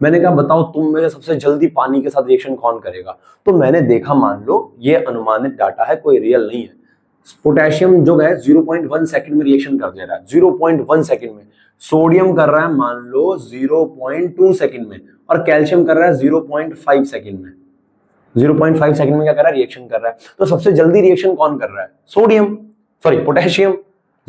मैंने कहा बताओ तुम में से सबसे जल्दी पानी के साथ रिएक्शन कौन करेगा। तो मैंने देखा, मान लो ये अनुमानित डाटा है, कोई रियल नहीं है। पोटेशियम जो है 0.1 सेकंड में रिएक्शन कर दे रहा है, 0.1 सेकंड में। सोडियम कर रहा है मान लो 0.2 सेकंड में, और कैल्शियम कर रहा है 0.5 सेकंड में। 0.5 सेकंड में क्या कर रहा है, रिएक्शन कर रहा है। तो सबसे जल्दी रिएक्शन कौन कर रहा है, सोडियम, सॉरी पोटेशियम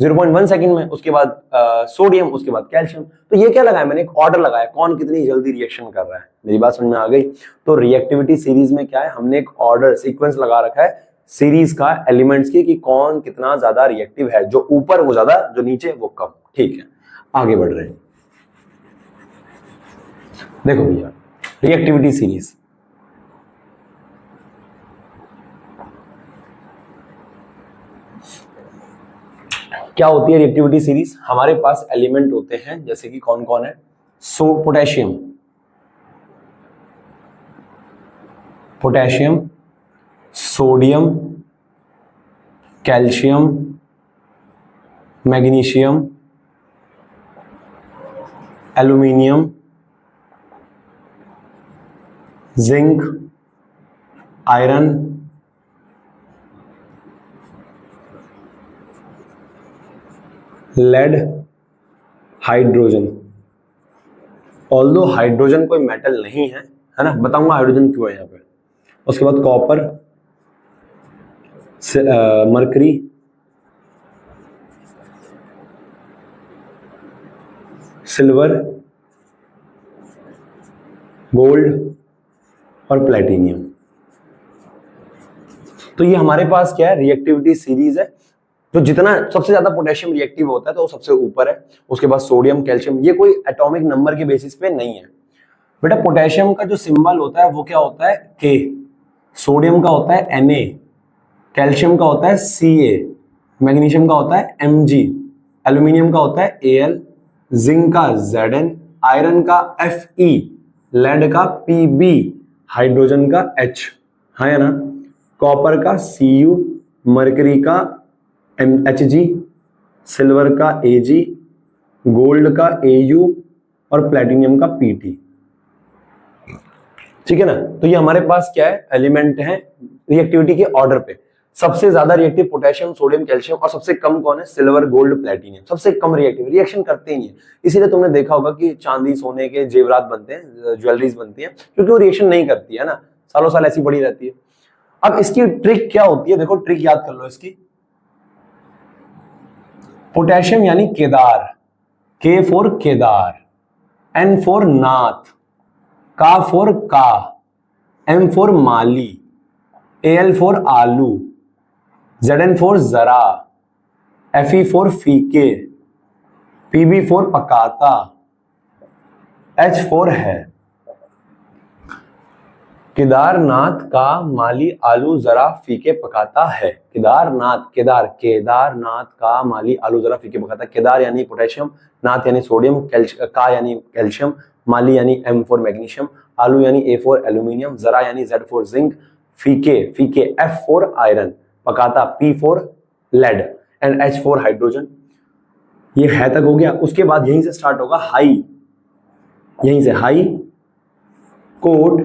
0.1 सेकंड में, उसके बाद सोडियम, उसके बाद कैल्शियम। तो ये क्या लगाया मैंने, एक ऑर्डर लगाया, कौन कितनी जल्दी रिएक्शन कर रहा है। मेरी बात समझ में आ गई। तो रिएक्टिविटी सीरीज में क्या है, हमने एक ऑर्डर सीक्वेंस लगा रखा है सीरीज का एलिमेंट्स की कि कौन कितना ज्यादा रिएक्टिव है, जो ऊपर वो ज्यादा, जो नीचे वो कम। ठीक है, आगे बढ़ रहे हैं। देखो भैया, रिएक्टिविटी सीरीज, क्या होती है रिएक्टिविटी सीरीज? हमारे पास एलिमेंट होते हैं जैसे कि कौन कौन है, potassium, potassium, sodium, calcium, magnesium, aluminium, zinc, iron, lead, hydrogen. Although hydrogen कोई मेटल नहीं है, है ना, बताऊंगा हाइड्रोजन क्यों है यहाँ पे। उसके बाद कॉपर, मरकरी, सिल्वर, गोल्ड और प्लेटिनियम। तो ये हमारे पास क्या है, रिएक्टिविटी सीरीज है। तो जितना सबसे ज्यादा पोटेशियम रिएक्टिव होता है तो वो सबसे ऊपर है, उसके बाद सोडियम, कैल्शियम। ये कोई एटॉमिक नंबर के बेसिस पे नहीं है बेटा। पोटेशियम का जो सिंबल होता है वो क्या होता है, के। सोडियम का होता है Na, कैल्शियम का होता है Ca, मैग्नीशियम का होता है Mg, एल्यूमिनियम का होता है Al, जिंक का Zn, आयरन का Fe, लेड का Pb, हाइड्रोजन का H, है ना, कॉपर का Cu, मरकरी का Hg, सिल्वर का Ag, गोल्ड का Au और प्लेटिनियम का Pt। ठीक है ना। तो ये हमारे पास क्या है, एलिमेंट है रिएक्टिविटी के ऑर्डर पे। सबसे ज्यादा रिएक्टिव पोटेशियम, सोडियम, कैल्शियम, और सबसे कम कौन है, सिल्वर, गोल्ड, प्लेटिनियम। सबसे कम रिएक्टिव, रिएक्शन करते ही नहीं है। इसीलिए तुमने देखा होगा कि चांदी सोने के जेवरात बनते हैं, ज्वेलरीज बनती है, क्योंकि वो रिएक्शन नहीं करती है ना, सालों साल ऐसी पड़ी रहती है। अब इसकी ट्रिक क्या होती है, देखो ट्रिक याद कर लो इसकी। पोटेशियम यानी केदार, K for Kedar, N for Nath, का फॉर का, एम फॉर माली, एल फॉर आलू, Zn फॉर जरा, Fe फॉर फीके, Pb फॉर पकाता, H फॉर है। केदारनाथ का माली आलू जरा फीके पकाता है। केदारनाथ, केदार, केदारनाथ का माली आलू जरा फीके पकाता है। केदार यानी पोटेशियम, नाथ यानी सोडियम, का यानी कैल्शियम, माली यानी M फॉर मैग्नीशियम, आलू यानी A फॉर एल्यूमिनियम, जरा यानी Z फॉर जिंक, फीके, फीके F फॉर आयरन, पकाता P for lead and H for hydrogen. ये है तक हो गया। उसके बाद यहीं से स्टार्ट होगा हाई, यहीं से हाई कोर्ट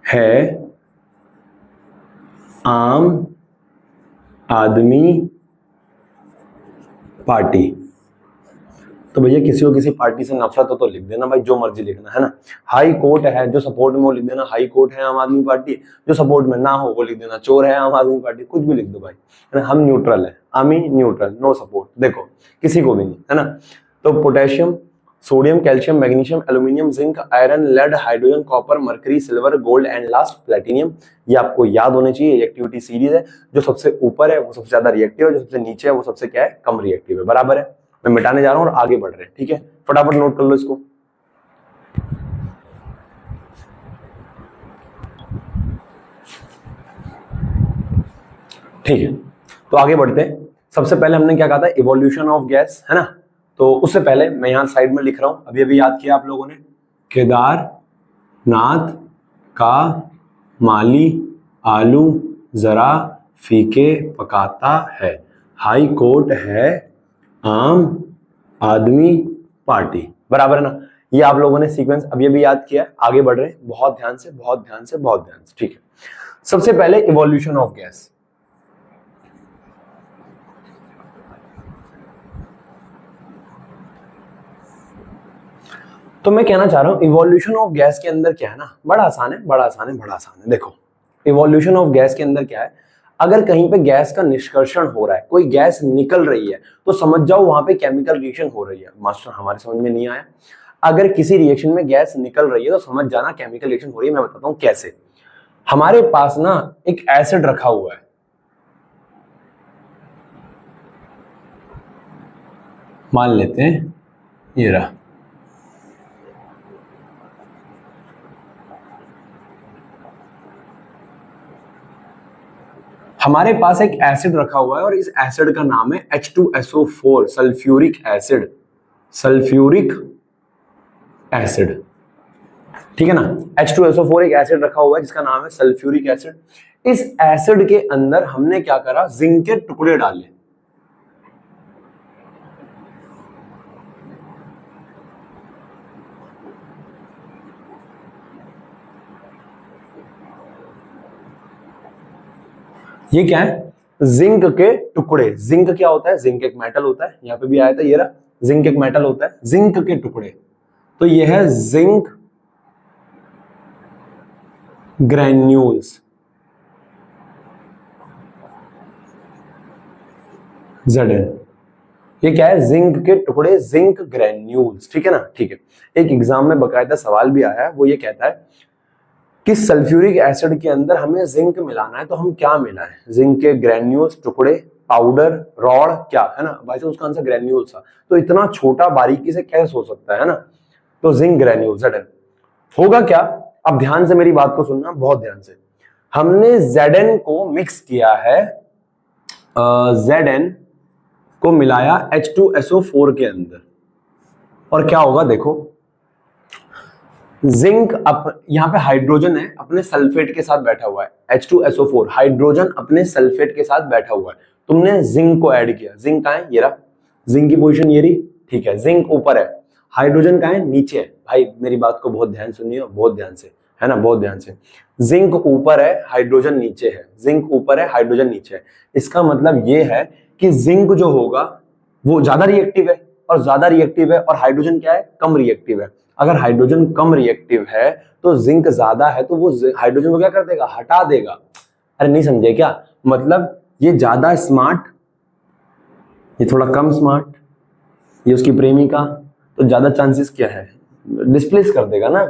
है आम आदमी पार्टी। तो भैया किसी को किसी पार्टी से नफरत हो तो लिख देना भाई, जो मर्जी लिखना, है ना। हाई कोर्ट है, जो सपोर्ट में वो लिख देना हाई कोर्ट है आम आदमी पार्टी, जो सपोर्ट में ना हो वो लिख देना चोर है आम आदमी पार्टी, कुछ भी लिख दो भाई, है ना। हम न्यूट्रल है, आमी न्यूट्रल, नो सपोर्ट, देखो किसी को भी नहीं, है ना। तो potassium, sodium, calcium, magnesium, aluminium, zinc, iron, lead, hydrogen, copper, mercury, silver, gold and last platinum. ये आपको याद होने चाहिए। रिएक्टिविटी सीरीज है, जो सबसे ऊपर है वो सबसे ज्यादा रिएक्टिव है, जो सबसे नीचे है वो सबसे क्या है, कम रिएक्टिव है। बराबर है। मैं मिटाने जा रहा हूं और आगे बढ़ रहे हैं, ठीक है। फटाफट नोट कर लो इसको। ठीक है, तो आगे बढ़ते हैं। सबसे पहले हमने क्या कहा था, इवोल्यूशन ऑफ गैस, है ना। तो उससे पहले मैं यहां साइड में लिख रहा हूं, अभी अभी याद किया आप लोगों ने, केदारनाथ का माली आलू जरा फीके पकाता है, हाई कोर्ट है आम आदमी पार्टी। बराबर है ना। ये आप लोगों ने सीक्वेंस अभी अभी याद किया। आगे बढ़ रहे हैं, बहुत ध्यान से, बहुत ध्यान से, बहुत ध्यान से, ठीक है। सबसे पहले इवोल्यूशन ऑफ गैस। तो मैं कहना चाह रहा हूं इवोल्यूशन ऑफ गैस के अंदर क्या है ना, बड़ा आसान है, बड़ा आसान है, बड़ा आसान है। देखो इवोल्यूशन ऑफ गैस के अंदर क्या है, अगर कहीं पे गैस का निष्कर्षण हो रहा है, कोई गैस निकल रही है, तो समझ जाओ वहां पे केमिकल रिएक्शन हो रही है। मास्टर हमारे समझ में नहीं आया। अगर किसी रिएक्शन में गैस निकल रही है तो समझ जाना केमिकल रिएक्शन हो रही है। मैं बताता हूं कैसे। हमारे पास ना एक एसिड रखा हुआ है, मान लेते हैं ये रहा, हमारे पास एक एसिड रखा हुआ है और इस एसिड का नाम है H2SO4 sulphuric acid, sulphuric acid, ठीक है ना। H2SO4 एक एसिड रखा हुआ है जिसका नाम है सल्फ्यूरिक एसिड। इस एसिड के अंदर हमने क्या करा, जिंक के टुकड़े डाले। ये क्या है, जिंक के टुकड़े। जिंक क्या होता है, जिंक एक मेटल होता है, यहां पे भी आया था ये रहा, जिंक एक मेटल होता है, जिंक के टुकड़े। तो ये है जिंक ग्रैन्यूल्स, Zn। ये क्या है, जिंक के टुकड़े, जिंक ग्रैन्यूल्स, ठीक है ना। ठीक है, एक एग्जाम में बकायदा सवाल भी आया है, वो ये कहता है कि सल्फ्यूरिक एसिड के अंदर हमें जिंक मिलाना है तो हम क्या मिलाएं, जिंक के ग्रैन्यूल्स, टुकड़े, पाउडर, रॉड, क्या है ना। भाई साहब उसका आंसर ग्रैन्यूल्स था, तो इतना छोटा बारीकी से कैसे हो सकता है ना। तो जिंक ग्रैन्यूल्स Zn होगा क्या। अब ध्यान से मेरी बात को सुनना, बहुत ध्यान से। हमने Zn को मिक्स किया है, Zn को मिलाया H2SO4 के अंदर, और क्या होगा देखो, जिंक यहां पे हाइड्रोजन है, अपने सल्फेट के साथ बैठा हुआ है। H2SO4 हाइड्रोजन अपने सल्फेट के साथ बैठा हुआ है, तुमने जिंक को ऐड किया। जिंक कहां है, ये रहा, जिंक की पोजीशन ये रही, ठीक है। जिंक ऊपर है, हाइड्रोजन कहां है, नीचे है। भाई मेरी बात को बहुत ध्यान सुनिए, बहुत ध्यान से, है ना, बहुत ध्यान से। जिंक ऊपर है, हाइड्रोजन नीचे है, जिंक ऊपर है, हाइड्रोजन नीचे है। इसका मतलब ये है कि जिंक जो होगा वो ज्यादा रिएक्टिव है, और ज्यादा रिएक्टिव है, और हाइड्रोजन क्या है, कम रिएक्टिव है। अगर हाइड्रोजन कम रिएक्टिव है तो जिंक ज्यादा है, तो वो हाइड्रोजन को क्या कर देगा, हटा देगा। अरे नहीं समझे क्या, मतलब ये ज्यादा स्मार्ट, ये थोड़ा कम स्मार्ट, ये उसकी प्रेमिका, तो ज्यादा चांसेस क्या है, डिस्प्लेस कर देगा ना,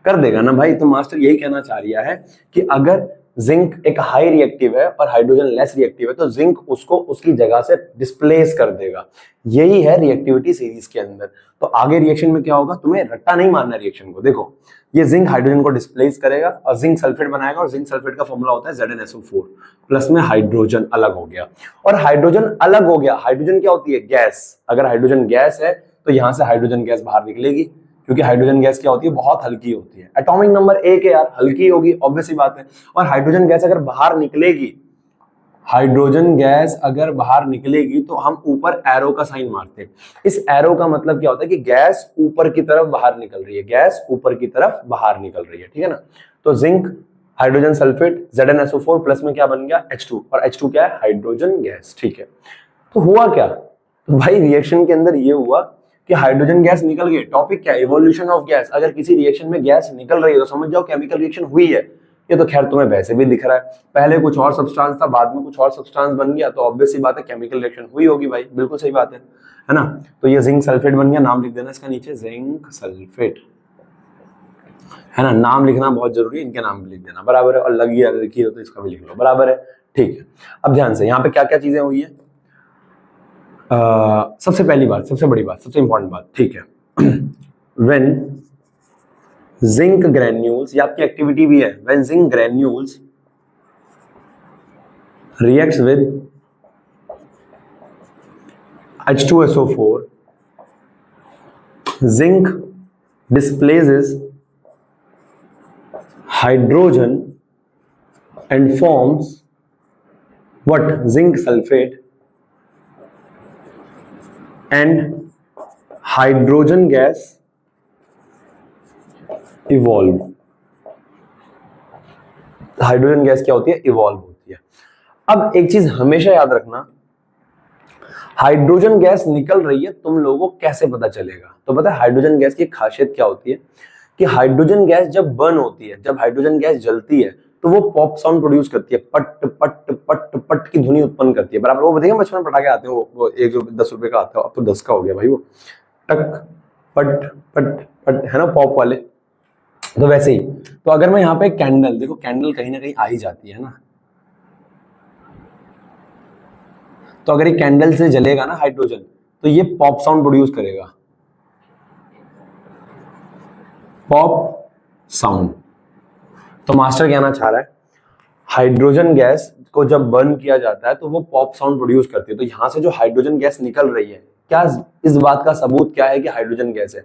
कर देगा ना भाई। तो मास्टर यही कहना चाह रहा है कि अगर जिंक एक हाई रिएक्टिव है और हाइड्रोजन लेस रिएक्टिव है तो जिंक उसको उसकी जगह से डिस्प्लेस कर देगा। यही है रिएक्टिविटी सीरीज के अंदर। तो आगे रिएक्शन में क्या होगा, तुम्हें रट्टा नहीं मारना रिएक्शन को। देखो ये जिंक हाइड्रोजन को डिस्प्लेस करेगा और जिंक सल्फेट बनाएगा, और जिंक सल्फेट का फॉर्मूला होता है ZnSO4 प्लस में हाइड्रोजन अलग हो गया। और हाइड्रोजन अलग हो गया, हाइड्रोजन क्या होती है, गैस। अगर हाइड्रोजन गैस है तो यहां से हाइड्रोजन गैस बाहर निकलेगी, क्योंकि हाइड्रोजन गैस क्या होती है, बहुत हल्की होती है। एटॉमिक नंबर 1 है यार, हल्की होगी, ऑब्वियस सी बात है। और हाइड्रोजन गैस अगर बाहर निकलेगी, हाइड्रोजन गैस अगर बाहर निकलेगी तो हम ऊपर एरो का साइन मारते हैं। इस एरो का मतलब क्या होता है कि गैस ऊपर की तरफ बाहर निकल रही है, गैस ऊपर की तरफ बाहर निकल रही है, ठीक है ना। तो zinc hydrogen sulphate ZnSO4 plus में क्या बन गया, H2, और H2 क्या है, हाइड्रोजन गैस, ठीक है। तो हुआ क्या, तो भाई रिएक्शन के अंदर ये हुआ कि हाइड्रोजन गैस निकल गई। टॉपिक क्या है, इवोल्यूशन ऑफ गैस। अगर किसी रिएक्शन में गैस निकल रही है तो समझ जाओ केमिकल रिएक्शन हुई है। ये तो खैर तुम्हें वैसे भी दिख रहा है, पहले कुछ और सब्सटेंस था, बाद में कुछ और सब्सटेंस बन गया, तो ऑब्वियस सी बात है केमिकल रिएक्शन हुई होगी भाई, बिल्कुल सही बात है ना। तो ये जिंक सल्फेट बन गया, नाम लिख देना इसका नीचे, जिंक सल्फेट, है ना। नाम लिखना बहुत जरूरी है, इनके नाम भी लिख देना, बराबर है। और लगी लिखी हो तो इसका भी लिख लो, बराबर है, ठीक है। अब ध्यान से, यहाँ पे क्या क्या चीजें हुई है। सबसे पहली बात, सबसे बड़ी बात, सबसे इंपॉर्टेंट बात, ठीक है। व्हेन जिंक ग्रैन्यूल्स, ये आपकी एक्टिविटी भी है, when zinc granules reacts with H2SO4, zinc displaces hydrogen and forms what, zinc sulfate and hydrogen gas evolve। Hydrogen gas क्या होती है, इवॉल्व होती है। अब एक चीज हमेशा याद रखना, हाइड्रोजन गैस निकल रही है, तुम लोगों को कैसे पता चलेगा। तो पता है हाइड्रोजन गैस की खासियत क्या होती है, कि हाइड्रोजन गैस जब बर्न होती है, जब हाइड्रोजन गैस जलती है तो वो पॉप साउंड प्रोड्यूस करती है, पट पट पट पट की ध्वनि उत्पन्न करती है, बराबर। वो बताइए बचपन में पटाखे आते हैं, वो 1 10 रुपए का आता है, अब तो 10 का हो गया भाई, वो टक पट पट पट, है ना, पॉप वाले। तो वैसे ही, तो अगर मैं यहाँ पे कैंडल, देखो कैंडल कहीं ना कहीं आ ही जाती है ना, तो अगर ये कैंडल से जलेगा ना हाइड्रोजन, तो ये पॉप साउंड प्रोड्यूस करेगा, पॉप साउंड। तो मास्टर कहना चाह रहा है हाइड्रोजन गैस को जब बर्न किया जाता है तो वो पॉप साउंड प्रोड्यूस करती है। तो यहां से जो हाइड्रोजन गैस निकल रही है, क्या इस बात का सबूत क्या है कि हाइड्रोजन गैस है?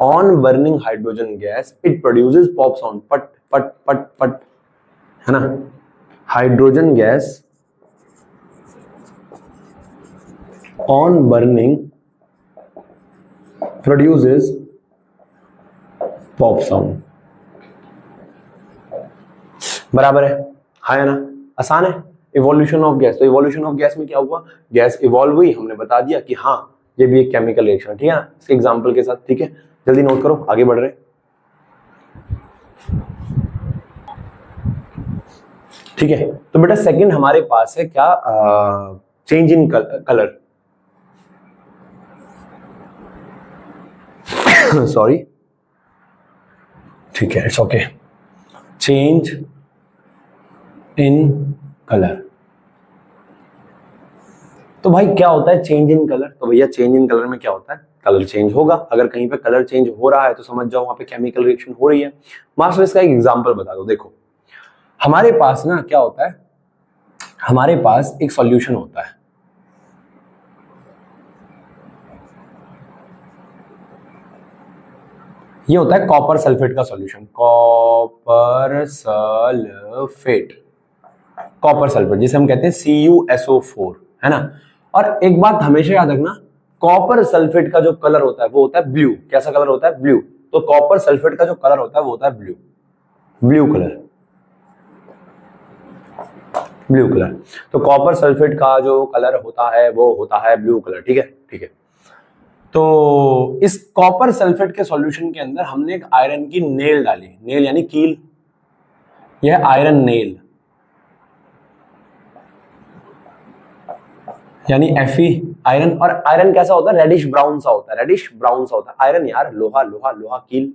On burning hydrogen gas it produces pop sound, पट पट पट पट, है ना। Hydrogen gas on burning produces pop sound, बराबर है, हाँ ना, आसान है। इवोल्यूशन ऑफ गैस, तो इवोल्यूशन ऑफ गैस में क्या हुआ, गैस इवॉल्व हुई, हमने बता दिया कि हाँ ये भी एक केमिकल रिएक्शन, ठीक है ना, इसके एग्जांपल के साथ। ठीक है, जल्दी नोट करो, आगे बढ़ रहे। ठीक है, तो बेटा सेकंड हमारे पास है क्या, चेंज इन कलर। सॉरी, ठीक है, it's okay. Change in colour, तो भाई क्या होता है चेंज इन कलर? तो भैया चेंज इन कलर में क्या होता है, कलर चेंज होगा। अगर कहीं पे कलर चेंज हो रहा है तो समझ जाओ वहां पे केमिकल रिएक्शन हो रही है। मास्टर इसका एक एग्जांपल बता दो। देखो हमारे पास ना क्या होता है, हमारे पास एक सॉल्यूशन होता है, ये होता है कॉपर सल्फेट का solution, copper sulphate, copper sulphate जिसे हम कहते हैं CuSO4, है ना। और एक बात हमेशा याद रखना, कॉपर सल्फेट का जो कलर होता है वो होता है ब्लू। कैसा कलर होता है? ब्लू। तो कॉपर सल्फेट का जो कलर होता है वो होता है blue, blue colour, blue colour. तो कॉपर सल्फेट का जो कलर होता है वो होता है ब्लू कलर, ठीक है, ठीक है। तो इस कॉपर सल्फेट के सॉल्यूशन के अंदर हमने एक आयरन की नेल डाली, नेल यानी कील, यह आयरन नेल यानी Fe आयरन। और आयरन कैसा होता है? रेडिश ब्राउन सा होता है, रेडिश ब्राउन सा होता है आयरन यार, लोहा लोहा लोहा कील।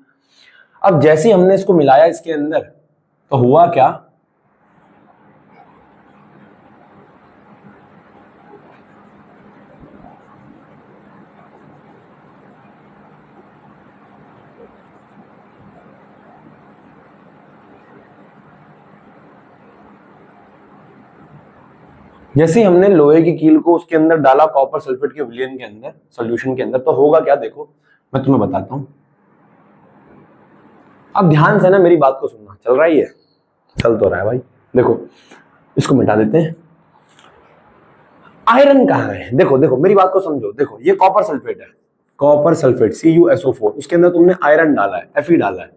अब जैसे ही हमने इसको मिलाया इसके अंदर तो हुआ क्या, जैसे हमने लोहे की कील को उसके अंदर डाला कॉपर सल्फेट के विलयन के अंदर, सॉल्यूशन के अंदर, तो होगा क्या देखो मैं तुम्हें बताता हूं। अब ध्यान से ना मेरी बात को सुनना, चल रहा ही है, चल तो रहा है भाई। देखो इसको मिटा देते हैं, आयरन कहां है? देखो देखो मेरी बात को समझो, देखो ये कॉपर सल्फेट है, कॉपर सल्फेट CuSO4, उसके अंदर तुमने आयरन डाला है, Fe डाला है,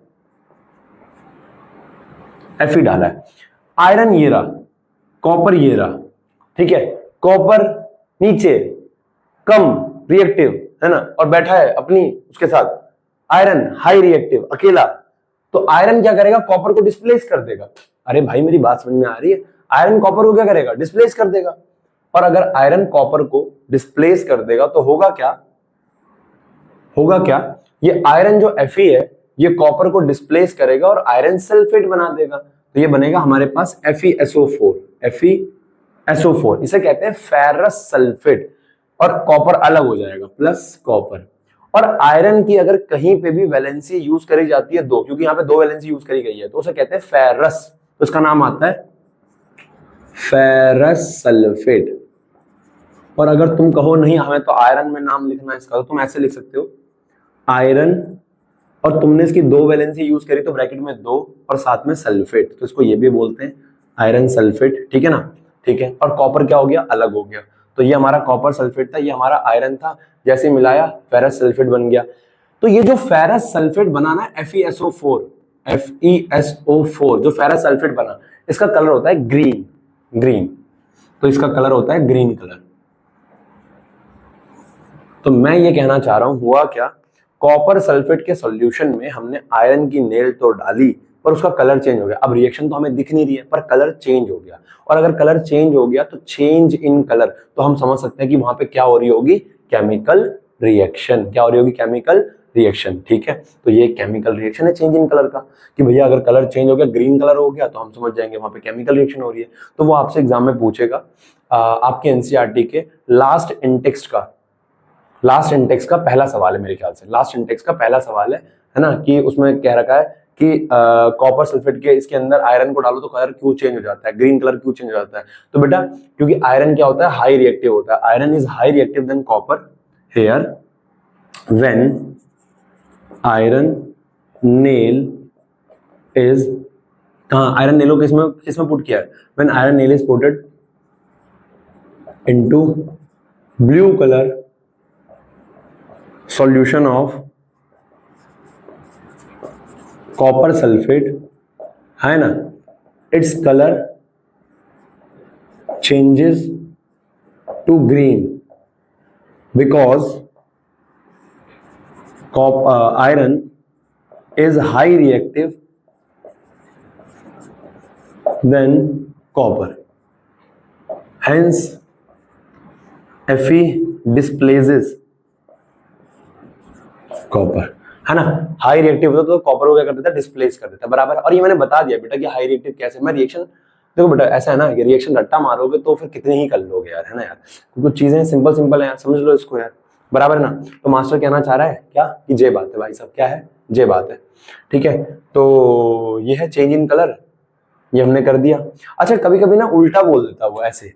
Fe डाला है, आयरन ये रहा, कॉपर ये रहा, ठीक है। कॉपर नीचे कम रिएक्टिव, है ना, और बैठा है अपनी उसके साथ आयरन हाई रिएक्टिव अकेला। तो आयरन क्या करेगा? कॉपर को डिस्प्लेस कर देगा। अरे भाई मेरी बात समझ में आ रही है? आयरन कॉपर को क्या करेगा? डिस्प्लेस कर देगा। और अगर आयरन कॉपर को डिस्प्लेस कर देगा तो होगा क्या, होगा क्या, ये आयरन जो Fe है ये कॉपर को डिस्प्लेस करेगा और आयरन सल्फेट बना देगा। तो ये बनेगा हमारे पास FeSO4, FeSO4, इसे कहते हैं फेरस सल्फेट। और कॉपर अलग हो जाएगा, प्लस कॉपर। और आयरन की अगर कहीं पे भी वैलेंसी यूज करी जाती है दो, क्योंकि यहाँ पे दो वैलेंसी यूज करी गई है, तो उसे कहते हैं फेरस, तो इसका नाम आता है फेरस सल्फेट। और अगर तुम कहो नहीं हमें तो आयरन में नाम लिखना है इसका, तो तुम ऐसे लिख सकते हो आयरन, और तुमने इसकी दो वैलेंसी यूज करी तो ब्रैकेट में दो और साथ में सल्फेट, तो इसको ये भी बोलते हैं आयरन सल्फेट, ठीक है ना, ठीक है। और कॉपर क्या हो गया? अलग हो गया। तो ये हमारा कॉपर सल्फेट था, ये हमारा आयरन था, जैसे मिलाया फेरस सल्फेट बन गया। तो ये जो फेरस सल्फेट बना ना FeSO4, FeSO4 जो फेरस सल्फेट बना, इसका कलर होता है ग्रीन, ग्रीन, तो इसका कलर होता है ग्रीन कलर। तो मैं ये कहना चाह रहा हूं हुआ क्या, कॉपर सल्फेट के सॉल्यूशन में हमने आयरन की नेल तो डाली पर उसका कलर चेंज हो गया। अब रिएक्शन तो हमें दिख नहीं रही है पर कलर चेंज हो गया, और अगर कलर चेंज हो गया तो चेंज इन कलर, तो हम समझ सकते हैं कि वहां पे क्या हो रही होगी, केमिकल रिएक्शन। क्या हो रही होगी? केमिकल रिएक्शन, ठीक है। तो ये केमिकल रिएक्शन है चेंज इन कलर का, कि भैया अगर कलर चेंज हो गया, ग्रीन कलर हो गया, तो हम समझ जाएंगे वहां पे केमिकल रिएक्शन हो रही है। तो वो आपसे एग्जाम में पूछेगा, आपके एनसीईआरटी के लास्ट इंटेक्स्ट का लास्ट इंटेक्स का पहला सवाल है मेरे ख्याल से, लास्ट इंटेक्स का पहला सवाल है ना, कि उसमें कह रखा है कि कॉपर सल्फेट के इसके अंदर आयरन को डालो तो कलर क्यों चेंज हो जाता है, ग्रीन कलर क्यों चेंज हो जाता है। तो बेटा क्योंकि आयरन क्या होता है, हाई रिएक्टिव होता है, iron is high reactive than copper here when iron nail is, कहाँ आयरन नेल को किसमें किसमें पुट किया है, when iron nail is putted into blue colour solution of copper sulphate, है ना, it's colour changes to green because iron is high reactive than copper, hence Fe displaces copper, है ना, high reactive होता तो copper को क्या कर देता है, डिस्प्लेस कर देता है, बराबर। और ये मैंने बता दिया बेटा कि हाई रिएक्टिव कैसे, मैं रिएक्शन देखो बेटा ऐसा है ना, ये रिएक्शन रट्टा मारोगे तो फिर कितने ही कर लोगे यार, है ना यार, कुछ चीजें सिंपल सिंपल है यार, समझ लो इसको यार, बराबर ना। तो मास्टर कहना चाह रहा है क्या कि जे बात है भाई साहब, क्या है, जे बात है, ठीक है। तो ये है चेंज इन कलर, ये हमने कर दिया। अच्छा कभी कभी ना उल्टा बोल देता वो ऐसे,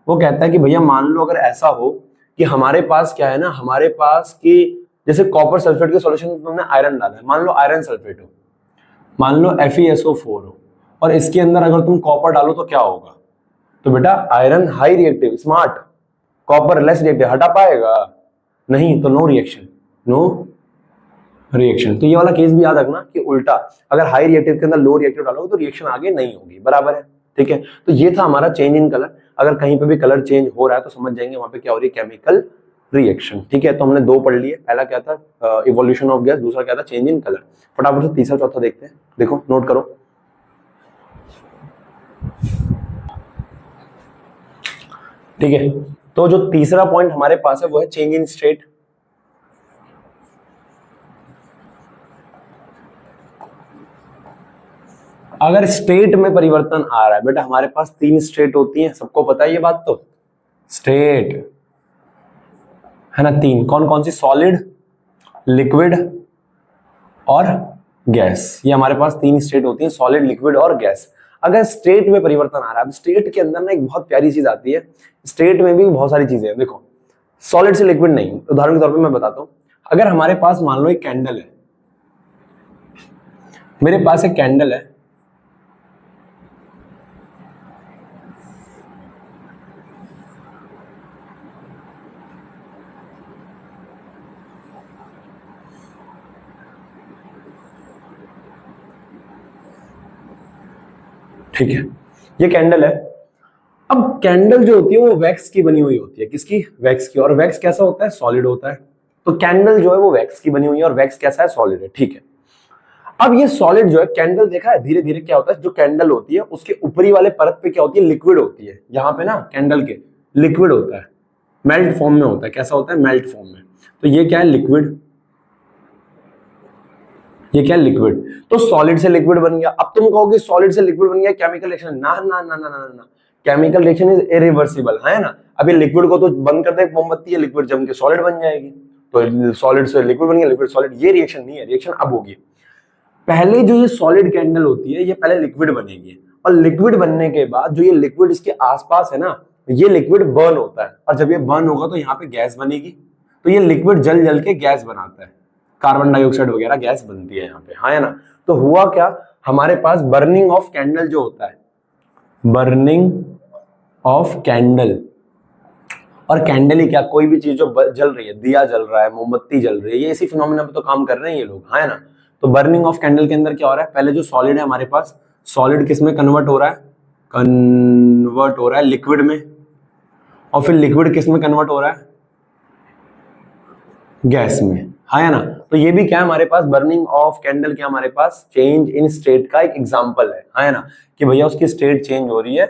वो कहता है कि भैया मान लो अगर ऐसा हो कि हमारे पास क्या है ना, हमारे पास कि जैसे कॉपर सल्फेट के सॉल्यूशन में हमने आयरन डाला है, मान लो आयरन सल्फेट हो, मान लो FeSO4 हो, और इसके अंदर अगर तुम कॉपर डालो तो क्या होगा, तो बेटा iron high reactive smart, copper less reactive, हटा पाएगा नहीं, तो नो रिएक्शन, नो रिएक्शन। तो ये वाला केस भी याद रखना कि उल्टा अगर हाई रिएक्टिव के अंदर लो रिएक्टिव डालोगे तो रिएक्शन आगे नहीं होगी, बराबर है, ठीक है। तो ये था हमारा चेंज इन कलर, अगर कहीं पे भी कलर चेंज हो रहा है तो समझ जाएंगे वहां पे क्या हो रही है, केमिकल रिएक्शन, ठीक है। तो हमने दो पढ़ लिए, पहला क्या था इवोल्यूशन ऑफ गैस, दूसरा क्या था चेंज इन कलर। फटाफट से तीसरा चौथा देखते हैं, देखो नोट करो, ठीक है। तो जो तीसरा पॉइंट हमारे पास है वो है चेंज इन स्टेट। अगर स्टेट में परिवर्तन आ रहा है, बेटा हमारे पास 3 स्टेट होती हैं, सबको पता है ये बात, तो स्टेट है ना 3, कौन कौन सी, सॉलिड, लिक्विड और गैस, ये हमारे पास 3 स्टेट होती हैं, सॉलिड, लिक्विड और गैस। अगर स्टेट में परिवर्तन आ रहा है, अब स्टेट के अंदर ना एक बहुत प्यारी चीज आती है, स्टेट में भी बहुत सारी चीजें हैं, देखो सॉलिड से लिक्विड नहीं, उदाहरण के तौर पे मैं बताता हूं, अगर हमारे पास मान लो एक कैंडल है, मेरे पास एक कैंडल है, ठीक है, ये कैंडल है। अब कैंडल जो होती है वो वैक्स की बनी हुई होती है, किसकी, वैक्स की, और वैक्स कैसा होता है, सॉलिड होता है। तो कैंडल जो है वो वैक्स की बनी हुई है और वैक्स कैसा है, सॉलिड है, ठीक है। अब ये सॉलिड जो है, कैंडल देखा है धीरे धीरे क्या होता है, जो कैंडल होती है उसके ऊपरी वाले परत पे क्या होती है, लिक्विड होती है, यहाँ पे ना कैंडल के लिक्विड होता है, मेल्ट फॉर्म में होता है, कैसा होता है, मेल्ट फॉर्म में। तो ये क्या है, लिक्विड, ये क्या है, लिक्विड। तो सॉलिड से लिक्विड बन गया। अब तुम कहोगे सॉलिड से लिक्विड बन गया, केमिकल रिएक्शन, ना ना ना ना ना ना, केमिकल रिएक्शन इज इरिवर्सिबल, है ना। अभी लिक्विड को तो बंद कर दे मोमबत्ती, है लिक्विड जम के सॉलिड बन जाएगी, तो सॉलिड से लिक्विड बन गया, लिक्विड सॉलिड, ये रिएक्शन नहीं है, रिएक्शन अब होगी। पहले जो ये सॉलिड कैंडल होती है ये पहले लिक्विड बनेगी, और लिक्विड बनने के बाद जो ये लिक्विड इसके आसपास है ना, ये लिक्विड बर्न होता है, और जब ये बर्न होगा तो यहाँ पे गैस बनेगी, तो ये लिक्विड जल जल के गैस बनाता है, कार्बन डाइऑक्साइड वगैरह गैस बनती है यहाँ पे, हाँ है ना। तो हुआ क्या, हमारे पास बर्निंग ऑफ कैंडल जो होता है, बर्निंग ऑफ कैंडल, और कैंडल ही क्या, कोई भी चीज जो जल रही है, दिया जल रहा है, मोमबत्ती जल रही है, ये इसी फिनोमेना पे तो काम कर रहे हैं ये लोग, हाँ है ना। तो बर्निंग ऑफ कैंडल के अंदर क्या हो रहा है, पहले जो सॉलिड है हमारे पास, सॉलिड किस में कन्वर्ट हो रहा है, कन्वर्ट हो रहा है लिक्विड में, और फिर लिक्विड किस में कन्वर्ट हो रहा है, गैस में, है ना। तो ये भी क्या है हमारे पास, बर्निंग ऑफ कैंडल क्या हमारे पास, चेंज इन स्टेट का एक एग्जांपल है ना, कि भैया उसकी स्टेट चेंज हो रही है,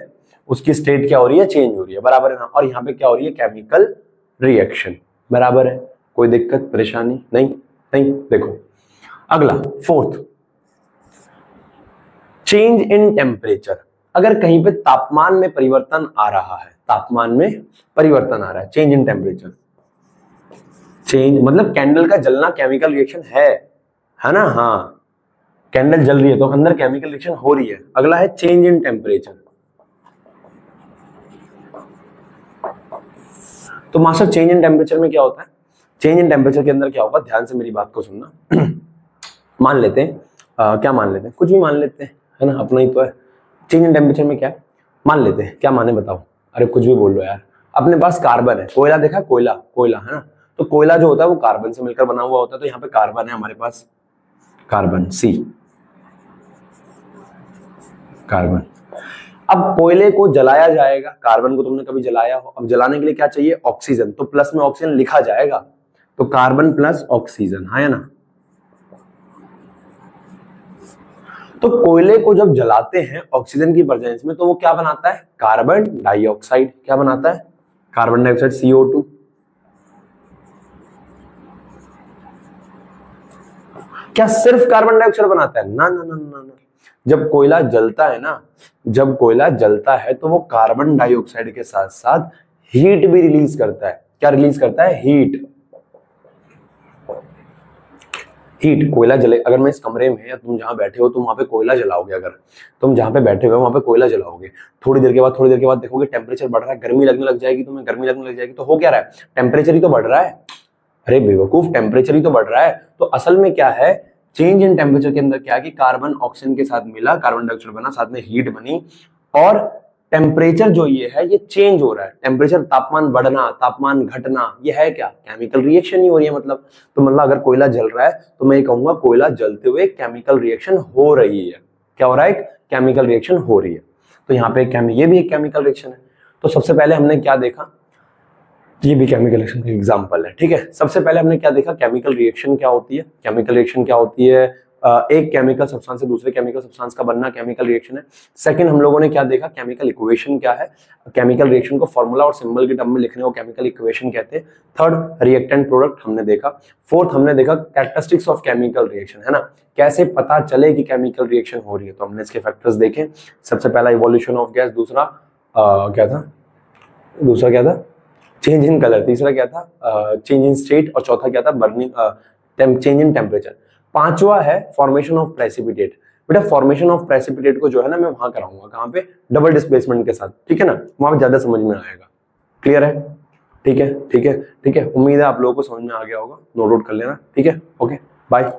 उसकी स्टेट क्या हो रही है, चेंज हो रही है, बराबर है ना। और यहाँ पे क्या हो रही है, केमिकल रिएक्शन, बराबर है, कोई दिक्कत परेशानी नहीं, नहीं। देखो अगला फोर्थ, चेंज इन टेम्परेचर। अगर कहीं पे तापमान में परिवर्तन आ रहा है, तापमान में परिवर्तन आ रहा है, चेंज इन टेम्परेचर, चेंज मतलब कैंडल का जलना केमिकल रिएक्शन है ना? हाँ, कैंडल जल रही है तो अंदर केमिकल रिएक्शन हो रही है। अगला है चेंज इन टेम्परेचर। तो मास्टर चेंज इन टेम्परेचर में क्या होता है? चेंज इन टेम्परेचर के अंदर क्या होगा, ध्यान से मेरी बात को सुनना। मान लेते हैं क्या मान लेते हैं, कुछ भी मान लेते हैं, है ना, अपना ही तो है। चेंज इन टेम्परेचर में क्या है, मान लेते हैं, क्या माने बताओ? अरे कुछ भी बोल लो यार। अपने पास कार्बन है, कोयला देखा, कोयला कोयला है ना, तो कोयला जो होता है वो कार्बन से मिलकर बना हुआ होता है, तो यहाँ पे कार्बन है हमारे पास, कार्बन सी, कार्बन। अब कोयले को जलाया जाएगा, कार्बन को तुमने कभी जलाया हो, अब जलाने के लिए क्या चाहिए, ऑक्सीजन, तो प्लस में ऑक्सीजन लिखा जाएगा, तो कार्बन प्लस ऑक्सीजन, है ना। तो कोयले को जब जलाते हैं ऑक्सीजन की प्रेजेंस में, तो वो क्या बनाता है, कार्बन डाइऑक्साइड। क्या बनाता है, कार्बन डाइऑक्साइड, CO2। क्या सिर्फ कार्बन डाइऑक्साइड बनाता है, ना ना ना ना ना। जब कोयला जलता है ना, जब कोयला जलता है तो वो कार्बन डाइऑक्साइड के साथ साथ हीट भी रिलीज करता है। क्या रिलीज करता है, हीट। हीट, कोयला जले, अगर मैं इस कमरे में या तुम जहां बैठे हो तुम वहां पे कोयला जलाओगे, अगर तुम जहां पे बैठे हो वहां पे कोयला जलाओगे, थोड़ी देर के बाद देखोगे टेम्परेचर बढ़ रहा है, गर्मी लगने लग जाएगी, तुम्हें गर्मी लगने लग जाएगी, तो हो क्या रहा है, टेम्परेचर ही तो बढ़ रहा है। अरे बेवकूफ, टेम्परेचर ही तो बढ़ रहा है। तो असल में क्या है, चेंज इन टेम्परेचर के अंदर क्या है कि कार्बन ऑक्सीजन के साथ मिला, कार्बन डाइऑक्साइड बना, साथ में हीट बनी, और टेम्परेचर जो ये है ये चेंज हो रहा है। टेम्परेचर, तापमान बढ़ना, तापमान घटना, ये है क्या, केमिकल रिएक्शन ही हो रही है। मतलब तो मतलब अगर कोयला जल रहा है तो मैं ये कहूंगा कोयला जलते हुए केमिकल रिएक्शन हो रही है। क्या हो रहा है, केमिकल रिएक्शन हो रही है। तो यहाँ पे ये भी एक केमिकल रिएक्शन है। तो सबसे पहले हमने क्या देखा, ये भी केमिकल रिएक्शन का एग्जांपल है, ठीक है। सबसे पहले हमने क्या देखा, केमिकल रिएक्शन क्या होती है। केमिकल रिएक्शन क्या होती है, एक केमिकल सब्सटेंस से दूसरे केमिकल सब्सटेंस का बनना केमिकल रिएक्शन है। सेकंड हम लोगों ने क्या देखा, केमिकल इक्वेशन क्या है, केमिकल रिएक्शन को फॉर्मूला और सिंबल के टर्म में लिखने को केमिकल इक्वेशन कहते हैं। थर्ड, रिएक्टेंट प्रोडक्ट हमने देखा। फोर्थ हमने देखा कैरेक्टरिस्टिक्स ऑफ केमिकल रिएक्शन, है ना, कैसे पता चले कि केमिकल रिएक्शन हो रही है, तो हमने इसके फैक्टर्स देखे। सबसे पहला इवोल्यूशन ऑफ गैस, दूसरा क्या था, चेंज इन कलर, तीसरा क्या था, चेंज इन स्टेट, और चौथा क्या था, बर्निंग, चेंज इन टेम्परेचर। पांचवा है फॉर्मेशन ऑफ प्रेसिपिटेट। बेटा फॉर्मेशन ऑफ प्रेसिपिटेट को जो है ना मैं वहां कराऊंगा, कहां पे, डबल डिस्प्लेसमेंट के साथ, ठीक है ना, वहां पे ज्यादा समझ में आएगा। क्लियर है, ठीक है, ठीक है, ठीक है। उम्मीद है आप लोगों को समझ में आ गया होगा, नोट आउट कर लेना, ठीक है, ओके, बाय।